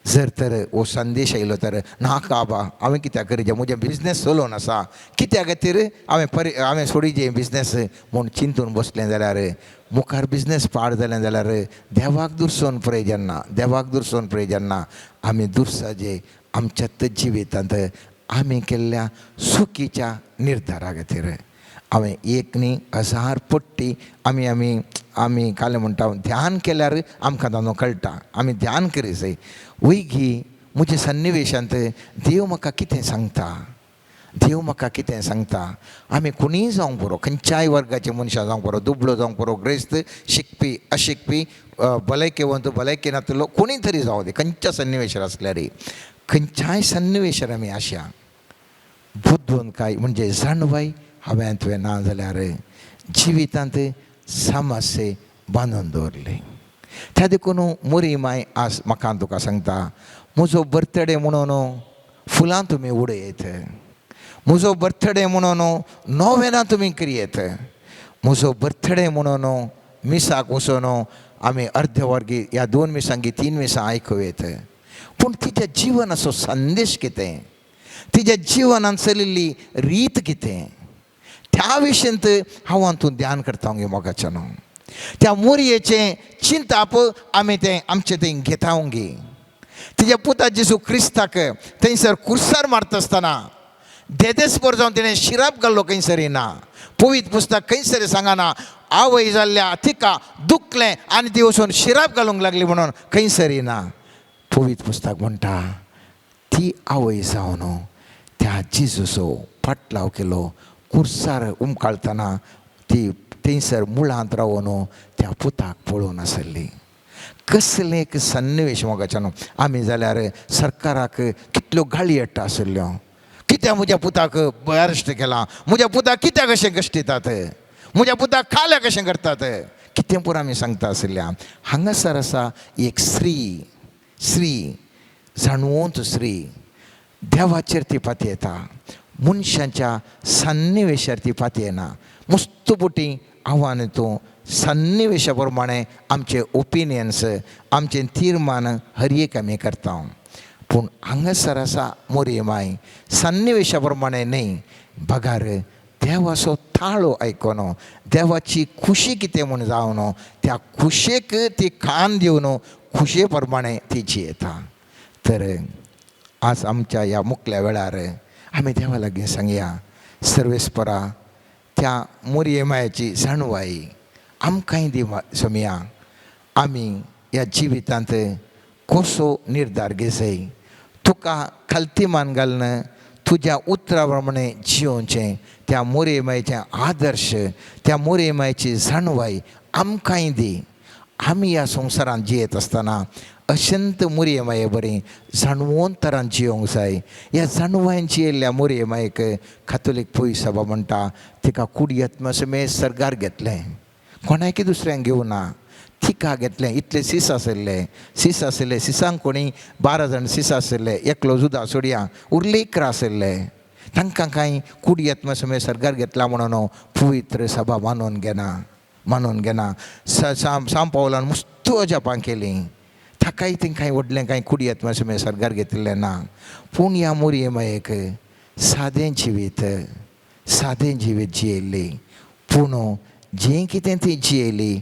जर तर हो संदेश आयलो तर नाका बाबा हांवें कित्याक करचें, म्हजें बिजनेस चलोवन आसा, कित्या खातीर हांवें सोडिचें बिजनेस म्हूण चिंतून बसलें जाल्यार मुखार बिजनेस पाड जालें जाल्यार देवाक दुरसोवन प्रयोजन ना, देवाक दुरसोवन प्रयोजन ना. आमी दुरसाजे आमच्यात जिवितांत आमी केल्ल्या चुकीच्या निर्धारा खातीर हांवें एक न्ही 1000 पट्टी आमी काले म्हणटा ध्यान केल्यार आमकां तांदो कळटा. आमी ध्यान करी जाय वयगी म्हज्या सन्निवेशांत देव म्हाका कितें सांगता, देव म्हाका कितें सांगता. आमी कोणीय जावंक पुरो, खंयच्याय वर्गाचे मनशां जावंक पुरो, दुबळो जावंक पुरो, ग्रेस्त शिकपी अशिकपी भलायकेवंत भलायके नातलो कोणी तरी जावं दी, खंयच्या सन्निवेशार आसल्यार खंयच्याय सन्निवेशार आमी आशा बुद्धून काय म्हणजे जाणवाय हांवें तुवें ना जाल्यार जिवितांत समस्ये बांदून दवरले. त्या देखून मोरी माय आज म्हाका तुका सांगता म्हजो बर्थडे म्हणून फुलां तुमी उडयत, म्हजो बर्थडे म्हणून नोवेनां तुमी करियेत, म्हजो बर्थडे म्हणून मिसाक वचून आमी अर्धे वर्गी ह्या 2 मिसांकी 3 मिसां आयकुयेत. पूण तिच्या जिवनाचो संदेश कितें, तिच्या जिवनांत चलिल्ली रीत कितें त्या विशयंत हांव हातूंत ध्यान करता गे मोगाच्यान. त्या मोरयेचें चिंताप आमी तें आमचें थंय घेता गे. तिच्या पुता जेजू क्रिस्ताक थंयसर कुर्सार मारता आसतना देदेस्पर जावन तिणें शिराप घाल्लो खंयसरी ना. पवित्र पुस्तक खंयसरी सांगना आवय जाल्ल्या तिका दुखलें आनी ती वचून शिराप घालूंक लागली म्हणून खंयसरी ना. पवित्र पुस्तक म्हणटा ती आवय जावन त्या जिजूचो पाटलाव केलो. कुर्सार उमकाळतना ती थंयसर मुळांत रावून त्या पुताक पळोवन आसली. कसले एक सन्निवेश मोगाच्या न्हू. आमी जाल्यार सरकाराक कितल्यो गाळी येता आसल्यो. कित्याक म्हज्या पुताक अरेस्ट केला, म्हज्या पुताक कित्याक अशें गश्टितात, म्हज्या पुताक खाल्या कशें करतात, कितें पूण आमी सांगता आसल्या. हांगासर आसा एक स्त्री जाणवंत स्त्री. देवाचेर ती पातयेता, मनशांच्या सन्निवेशार ती पातयना. मस्तपुटी आव्हान तूं सन्निवेशा प्रमाणे आमचे ओपिनियन्स, आमचे तीर्मान हर एक आमी करता. पूण हांगासर आसा मोरये माय सन्निवेशा प्रमाणे न्ही, बगार देवाचो ताळो आयकोन देवाची खुशी कितें म्हूण जावन त्या खुशेक ती कान दिवन खुशे प्रमाणे ती जियेता. तर आज आमच्या ह्या मुखल्या वेळार आमी देवा लागीं सांगया, सर्वेस्परा त्या मोरये मायेची जाणवाई आमकांय दी सोमया. आमी ह्या जिवितांत कसो निर्धार घेवचो, तुका खालतीमान घालून तुज्या उतरा प्रमाणे जियोवचें. त्या मोरये मायेचें आदर्श, त्या मोरये मायेची जाणवाई आमकांय दी. आमी ह्या संवसारांत जियेत आसतना अशंत मोरये माये बरी जाणवून तरान जियोंक जाय. ह्या जाणवायेन जियेल्ल्या मोरये मायेक कातोलीक पळय सभा म्हणटा तिका कुडयत्म समेत सर्गार घेतलें. कोणायकी दुसऱ्यांक घेवं ना, तिका घेतलें. इतले सीस आसले सिसांक कोणी 12 जाण सीस आसले, एकलो जुदा सोडया, उरले 11 आसले. तांकां कांय कुडयत्म समेत सर्गार घेतला म्हणून पवित्र सभा मानून घेना. साम पावलान मस्त जपां केली, ताकाय तेंकांय व्हडलें कांय कुडयत्म समेत सर्गार घेतिल्लें ना. पूण ह्या मोरये मायेक सादें जिवीत जियेली. पूण जें कितें ती जियेली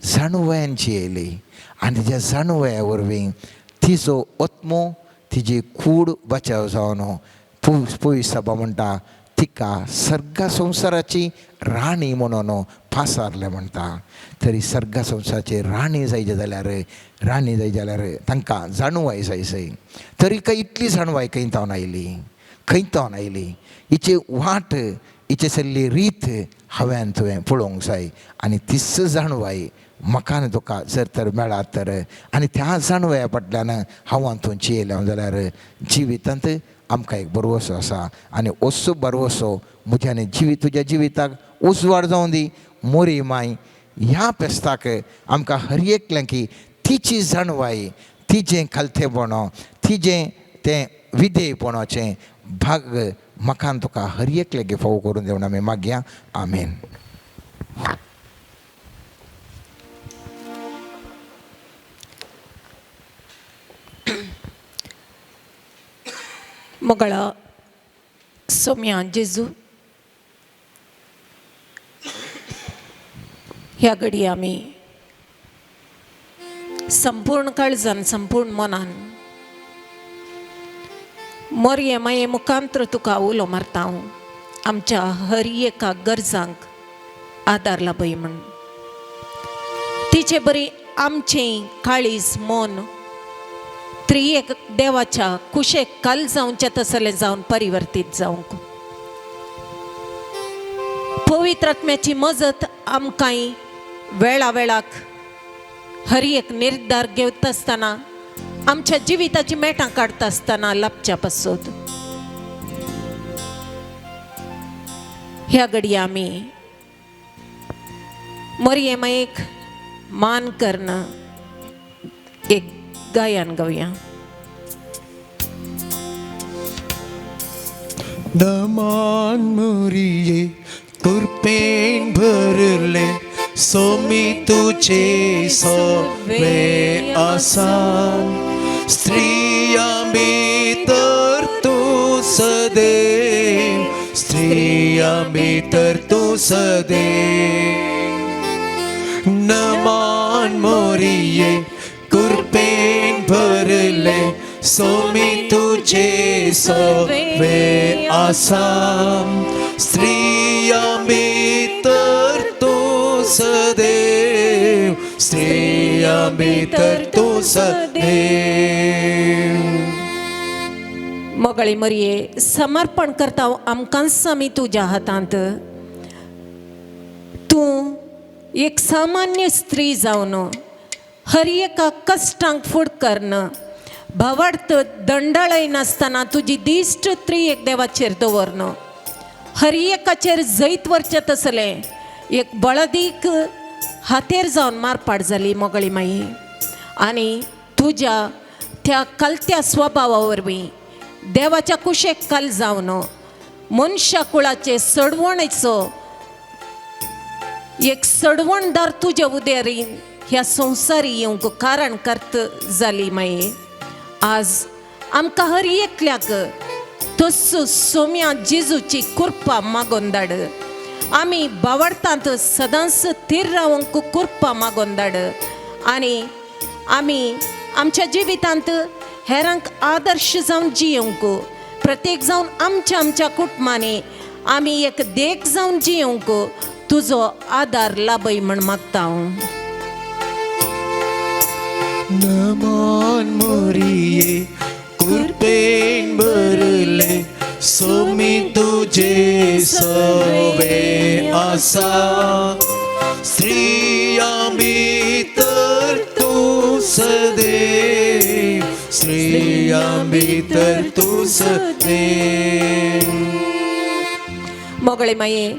जाणवायेन जियेली. आनी त्या जाणवया वरवीं तिजो आत्मो, तिजी कूड बचाव जावन पळय सभा म्हणटा तिका सर्गा संवसाराची राणी म्हणून पासारलें म्हणटा. तरी सर्गा संवसाराची राणी जायचे जाल्यार तांकां जाणवाय जाय. तरी काय इतली जाणवाय खंयतावन आयली, हिची वाट, हिचे सल्ली रीत हांवें तुवें पळोवंक जाय. आनी तीच जाणवाय म्हाका तुका जर तर मेळत तर, आनी त्या जाणवया फाटल्यान हांव तूं जियेलें जाल्यार जिवितांत आमकां एक बरवसो आसा. आनी असो बरवसो म्हज्या तुज्या जिविताक उजवाड जावं दी. मोरये माय ह्या फेस्ताक आमकां हर एकलें की तिची जाणवाय, तिजें खालतेपण, तिजें तें विधेयपणाचें भाग म्हाका तुका हर एकलें फावो करून देवन आमी मागया. आमेन. मोगळा सोम्या जेजू, ह्या घडी आमी संपूर्ण काळजान संपूर्ण मनान मोरये माये मुखांत्र तुका उलो मारता हांव. आमच्या हर एका गरजांक आदार लाभय म्हण. तिचे बरी आमचें काळीज मन त्रिएक देवाच्या कुशेक काल जावचें तसलें जावन परिवर्तीत जावंक. पवित्र आत्म्याची मजत आमकांय वेळा वेळाक हर एक निर्धार घेवता आसतना, आमच्या जिविताची मेटां काडटा आसतना लाभच्या पासत. ह्या घडये आमी मोरये मायेक मान करणं एक गायन गावया. नमान मोरये कृपेन भरले, सोमी तुझे सवे आसान. स्त्रिया भितर तू सदैव, स्त्रिया भितर तू सदैव. नमान मोरये कृपेन भरले, सोमी तुझे सवे आसान. स्त्रिया भितर तू सदैव, स्त्रिया भितर तू सदैव. मोगळे मरिये समर्पण करता आमकांच आमी तुज्या हातांत. तूं एक सामान्य स्त्री जावन हर एका कश्टांक फुड करन भवार्थ दंडाळय नासतना तुजी दिश्ट त्री एक देवाचेर दवरन हर एकाचेर जैत वरचें तसलें एक बळदीक हातेर जावन मारपाट जाली मोगळी माई. आनी तुज्या त्या कलत्या स्वभावा वरवीं देवाच्या कुशेक कल जावन मनशा कुळाचे सडवणेचो एक सडवणदार तुज्या उदेरीन ह्या संवसारी येवंक कारण करत जाली माये. आज आमकां हर एकल्याक तस सोम्या जेजूची कृपा मागोन धाड. आमी भावार्थांत सदांच थीर रावंक कृपा मागोन धाड. आनी आमी आमच्या जिवितांत हेरांक आदर्श जावन जियोंक प्रत्येक जावन आमच्या आमच्या कुटुंबांनी आमी एक देख जावन जियोंक तुजो आदार लाभय म्हण मागता हांव. नमान मोरिये कृपेन भरले सोमी तुझे सवे आसा. स्त्रियां भितर तू सदैव, स्त्रियां भितर तू सदैव. मोगळे माये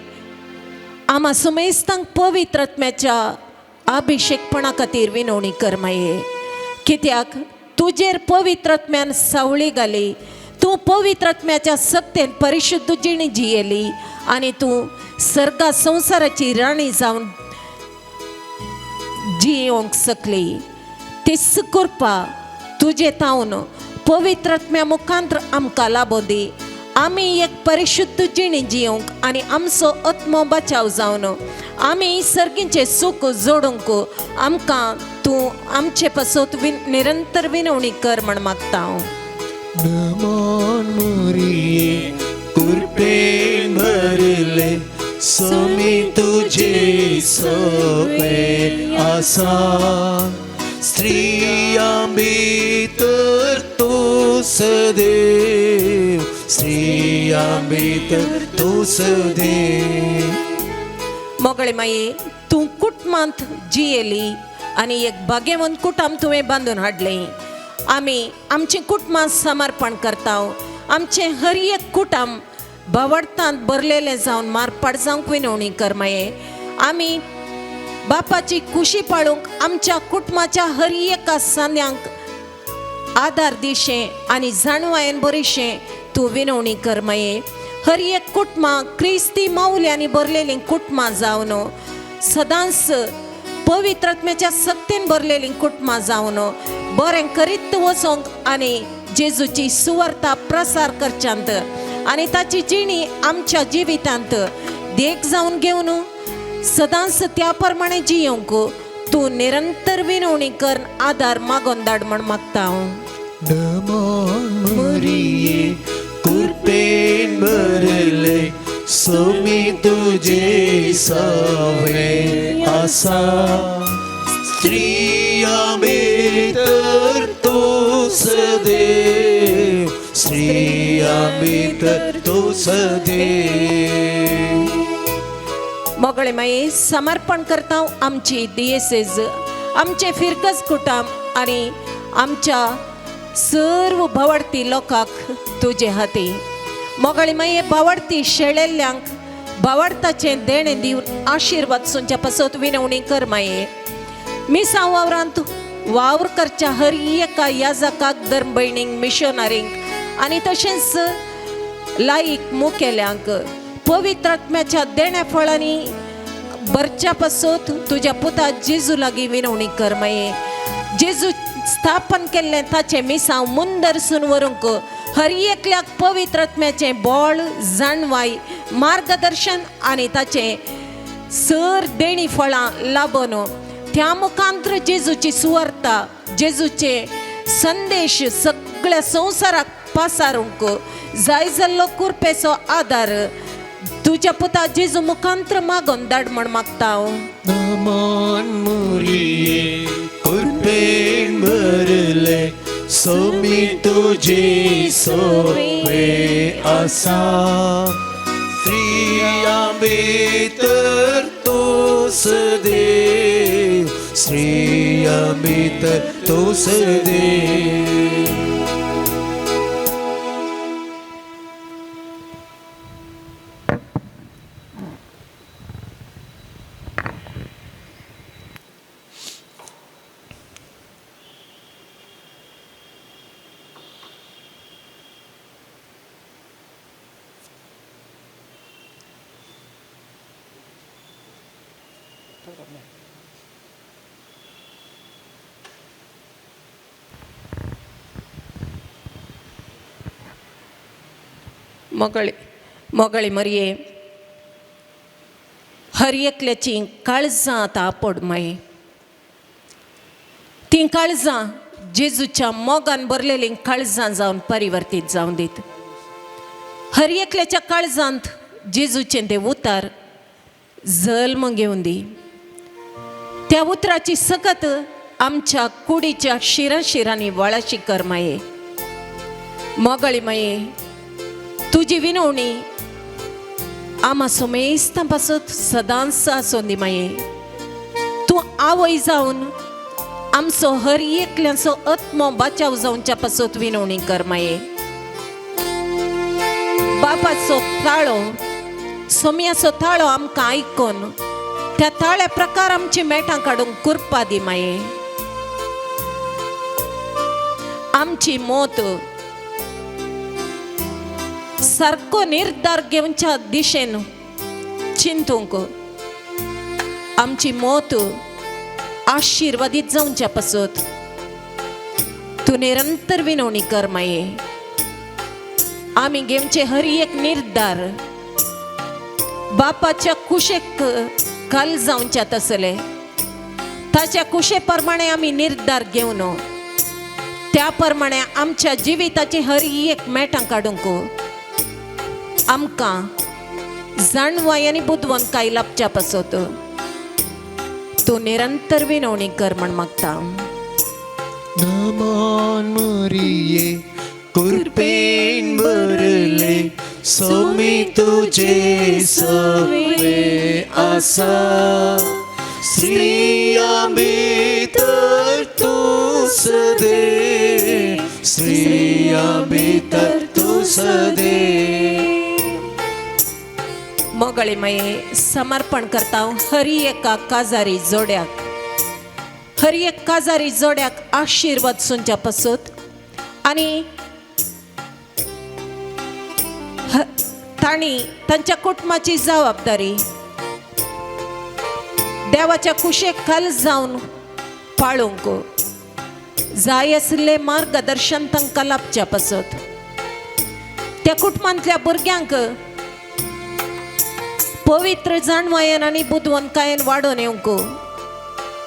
आम्हा सुमेस्तांक पवित्र आत्म्याच्या अभिषेकपणा खातीर विनवणी कर माये. कित्याक तुजेर पवित्र आत्म्यान सावळी घाली. तूं पवित्र आत्म्याच्या सक्तेन परिशुद्ध जिणी जियेली आनी तूं सर्गा संवसाराची राणी जावन जियोंक शकली. तीच कृपा तुजे तावन पवित्र आत्म्या मुखांतर आमकां लाभो दी. आमी एक परिशुद्ध जिणी जियोंक आनी आमचो आत्मो बचाव जावन आमी सर्गींचे सूख जोडूंक आमकां तूं आमचे पासत निरंतर विनवणी कर म्हण मागता हांव. नमान मोरिये कृपेन भरले सोमी तुझे सवे आसा. स्त्रियां भितर तू सदैव, स्त्रियां भितर तू सदैव. मोगळे माये तूं कुटुंबांत जियेली आनी एक भाग्यवंत कुटुंब तुवें बांदून हाडलें. आमी आमचें कुटुंबां समर्पण करता. आमचें हर एक कुटुंब भावार्थांत भरलेलें जावन मारपाट जावंक विनवणी कर माये. आमी बापाची खुशी पाळूंक आमच्या कुटुंबाच्या हर एका सांद्यांक आदार दिशें आनी जाणवायेन बरीशें तूं विनवणी कर माये. हर एक कुटुंबां क्रिस्ती माऊल्यांनी भरलेलीं कुटुंबां जावन सदांच पवित्र आत्म्याच्या सक्तीन भरलेलीं कुटुंबां जावन बरें करीत वचोंक आनी जेजूची सुवार्ता प्रसार करच्यांत आनी ताची जिणी आमच्या जिवितांत देख जावन घेवन सदांच त्या प्रमाणे जियोंक तूं निरंतर विनवणी कर आदार मागोन धाड म्हण मागता हांव. नमान मोरिये कृपेन भरले सोमी तुझे सवे आसा. स्त्रियां भितर तू सदैव, स्त्रियां भितर तू सदैव. मोगळे माये समर्पण करता आमची दियेसेज आमचे फिरकस कुटुंब आनी आमच्या सर्व भावार्थी लोकांक तुजे हाती. मोगळे माये भावार्थी शेळेल्ल्यांक भावार्थाचें देणें दिवन आशिर्वाद सुंच्या पासत विनवणी कर माये. मिसां वावरांत वावर करच्या हर एका याजकाक धर्म भयणींक मिशनरींक आनी तशेंच लायक मुखेल्यांक पवित्र आत्म्याच्या देण्या फळांनी भरच्या पासत तुज्या पुता जेजू लागीं विनवणी कर माये. जेजू स्थापन केल्लें ताचें मिसांव मुंदरसून व्हरूंक हर एकल्याक पवित्र आत्म्याचें बळ जाणवाय मार्गदर्शन आनी ताचें सर देणी फळां लाभून त्या मुखांतर जेजूची सुवार्ता जेजूचे संदेश सगळ्या संवसाराक पासारूंक जाय जाल्लो कृपेचो आदार तुज्या पुता जेजू मुखांतर मागोन धाड म्हण मागता हांव. नमान मोरिये कृपेन भरले सोमी तुझे सोवे असा श्री तर तोस देव श्री तर तोस देव. मोगळे मरये हर एकल्याची काळजां आतां आपड माये ती काळजां जेजूच्या मोगान भरलेली काळजां जावन परिवर्तीत जावन दीत. हर एकल्याच्या काळजांत जेजूचें तें उतार जल्म घेवन दी. त्या उतराची सकत आमच्या कुडीच्या शिरांनी वळाशी कर माये. मोगळे माये तुजी विनवणी आमा सोमेस्तां पासत सदांच आसूं दी माये. तूं आवय जावन आमचो हर एकल्याचो आत्मो बाचाव जावच्या पासत विनवणी कर माये. बापाचो ताळो सोम्याचो ताळो आमकां आयकून त्या ताळ्या प्रकार आमची मेटां काडूंक कुरपा दी माये. आमची मोत सारको निर्धार घेवच्या दिशेन चिंतूंक आमची मोत आशिर्वादीत जावच्या पासत तूं निरंतर विनवणी कर माये. आमी घेवचे हर एक निर्धार बापाच्या कुशेक काल जावच्यात आसले. ताच्या कुशे प्रमाणे आमी निर्धार घेवन त्या प्रमाणे आमच्या जिविताची हर एक मेटां काडूंक आमकां जाणवाय आनी बुदवंकाय लाभच्या पासत तूं निरंतर विनवणी कर म्हण मागता. नमन मरिये कृपेन भरले सोमी तुझे सवे आसा श्री तर तोस दे श्री तर तोस दे. मोगळे माये समर्पण करता हर एका काजारी जोड्याक आशिर्वाद सुंच्या पासत आनी तांणी तांच्या कुटुंबाची जबाबदारी देवाच्या कुशेक खाल जावन पाळूंक जाय आसले मार्गदर्शन तांकां लाभच्या पासत त्या कुटुंबांतल्या भुरग्यांक पवित्र जाणवायेन आनी बुदवंकायेन वाडोवन येवंक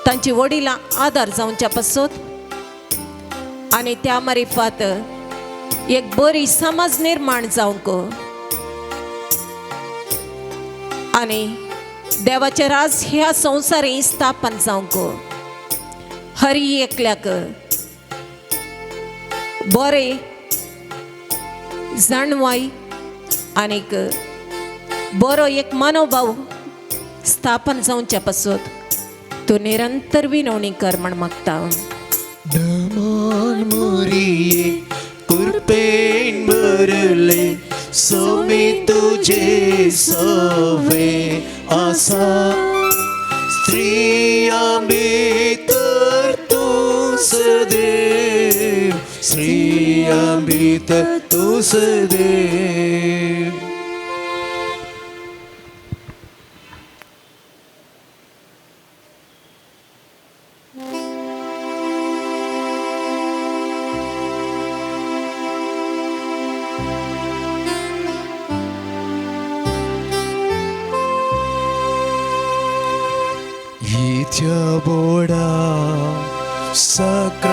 तांची वडिलां आदार जावच्या पासत आनी त्या मारिफात एक बरी समाज निर्माण जावंक आनी देवाचें राज ह्या संवसारी स्थापन जावंक हर एकल्याक बरे जाणवाय आनीक बरो एक मनोभाव स्थापन जावच्या पासत तूं निरंतर विनवणी कर म्हण मागता. नमन मरिये कृपेन भरले सोमी तुझे सवे आसा श्री तर तोस देव श्री तर तोस देव. Boda Sacramenta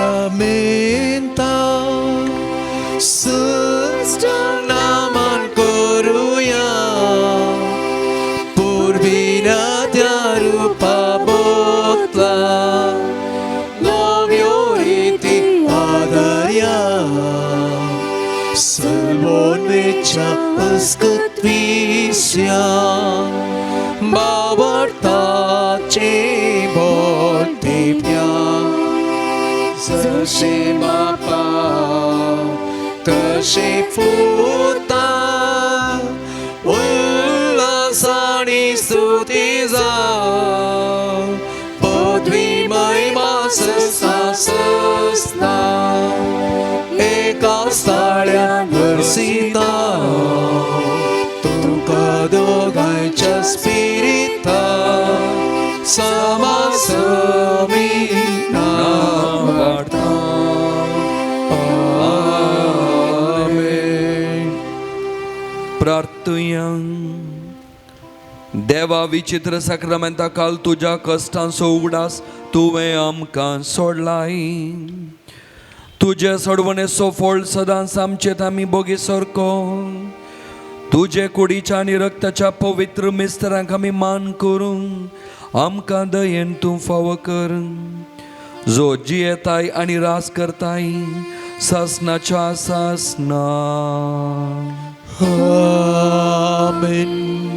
Sustaman koruya Purvina Rupa Botla Novioriti Adarya Bonvecha ăscătvisea Babarta ce bolte pia Zășe mapa Tășe futa Ulasani stutiza Podvi mai masă săsta Eka starea versita Tu cadogai ce spirita Sama samina varta Amen. प्रार्थूया देवा विचित्र सक्रमेंता काल तुझ्या कष्टांचो उगडास तुवें आमकां सोडलाय तुझे सोडवणेचो फळ सदांच आमचेत आमी बोगी सारको तुझे कुडीच्या आनी रक्ताच्या पवित्र मिस्त्रांक आमी मान करूं आमकां दयेन तूं फाव कर जो जियेताय आनी रास करताय सासनाच्या सासना Amen.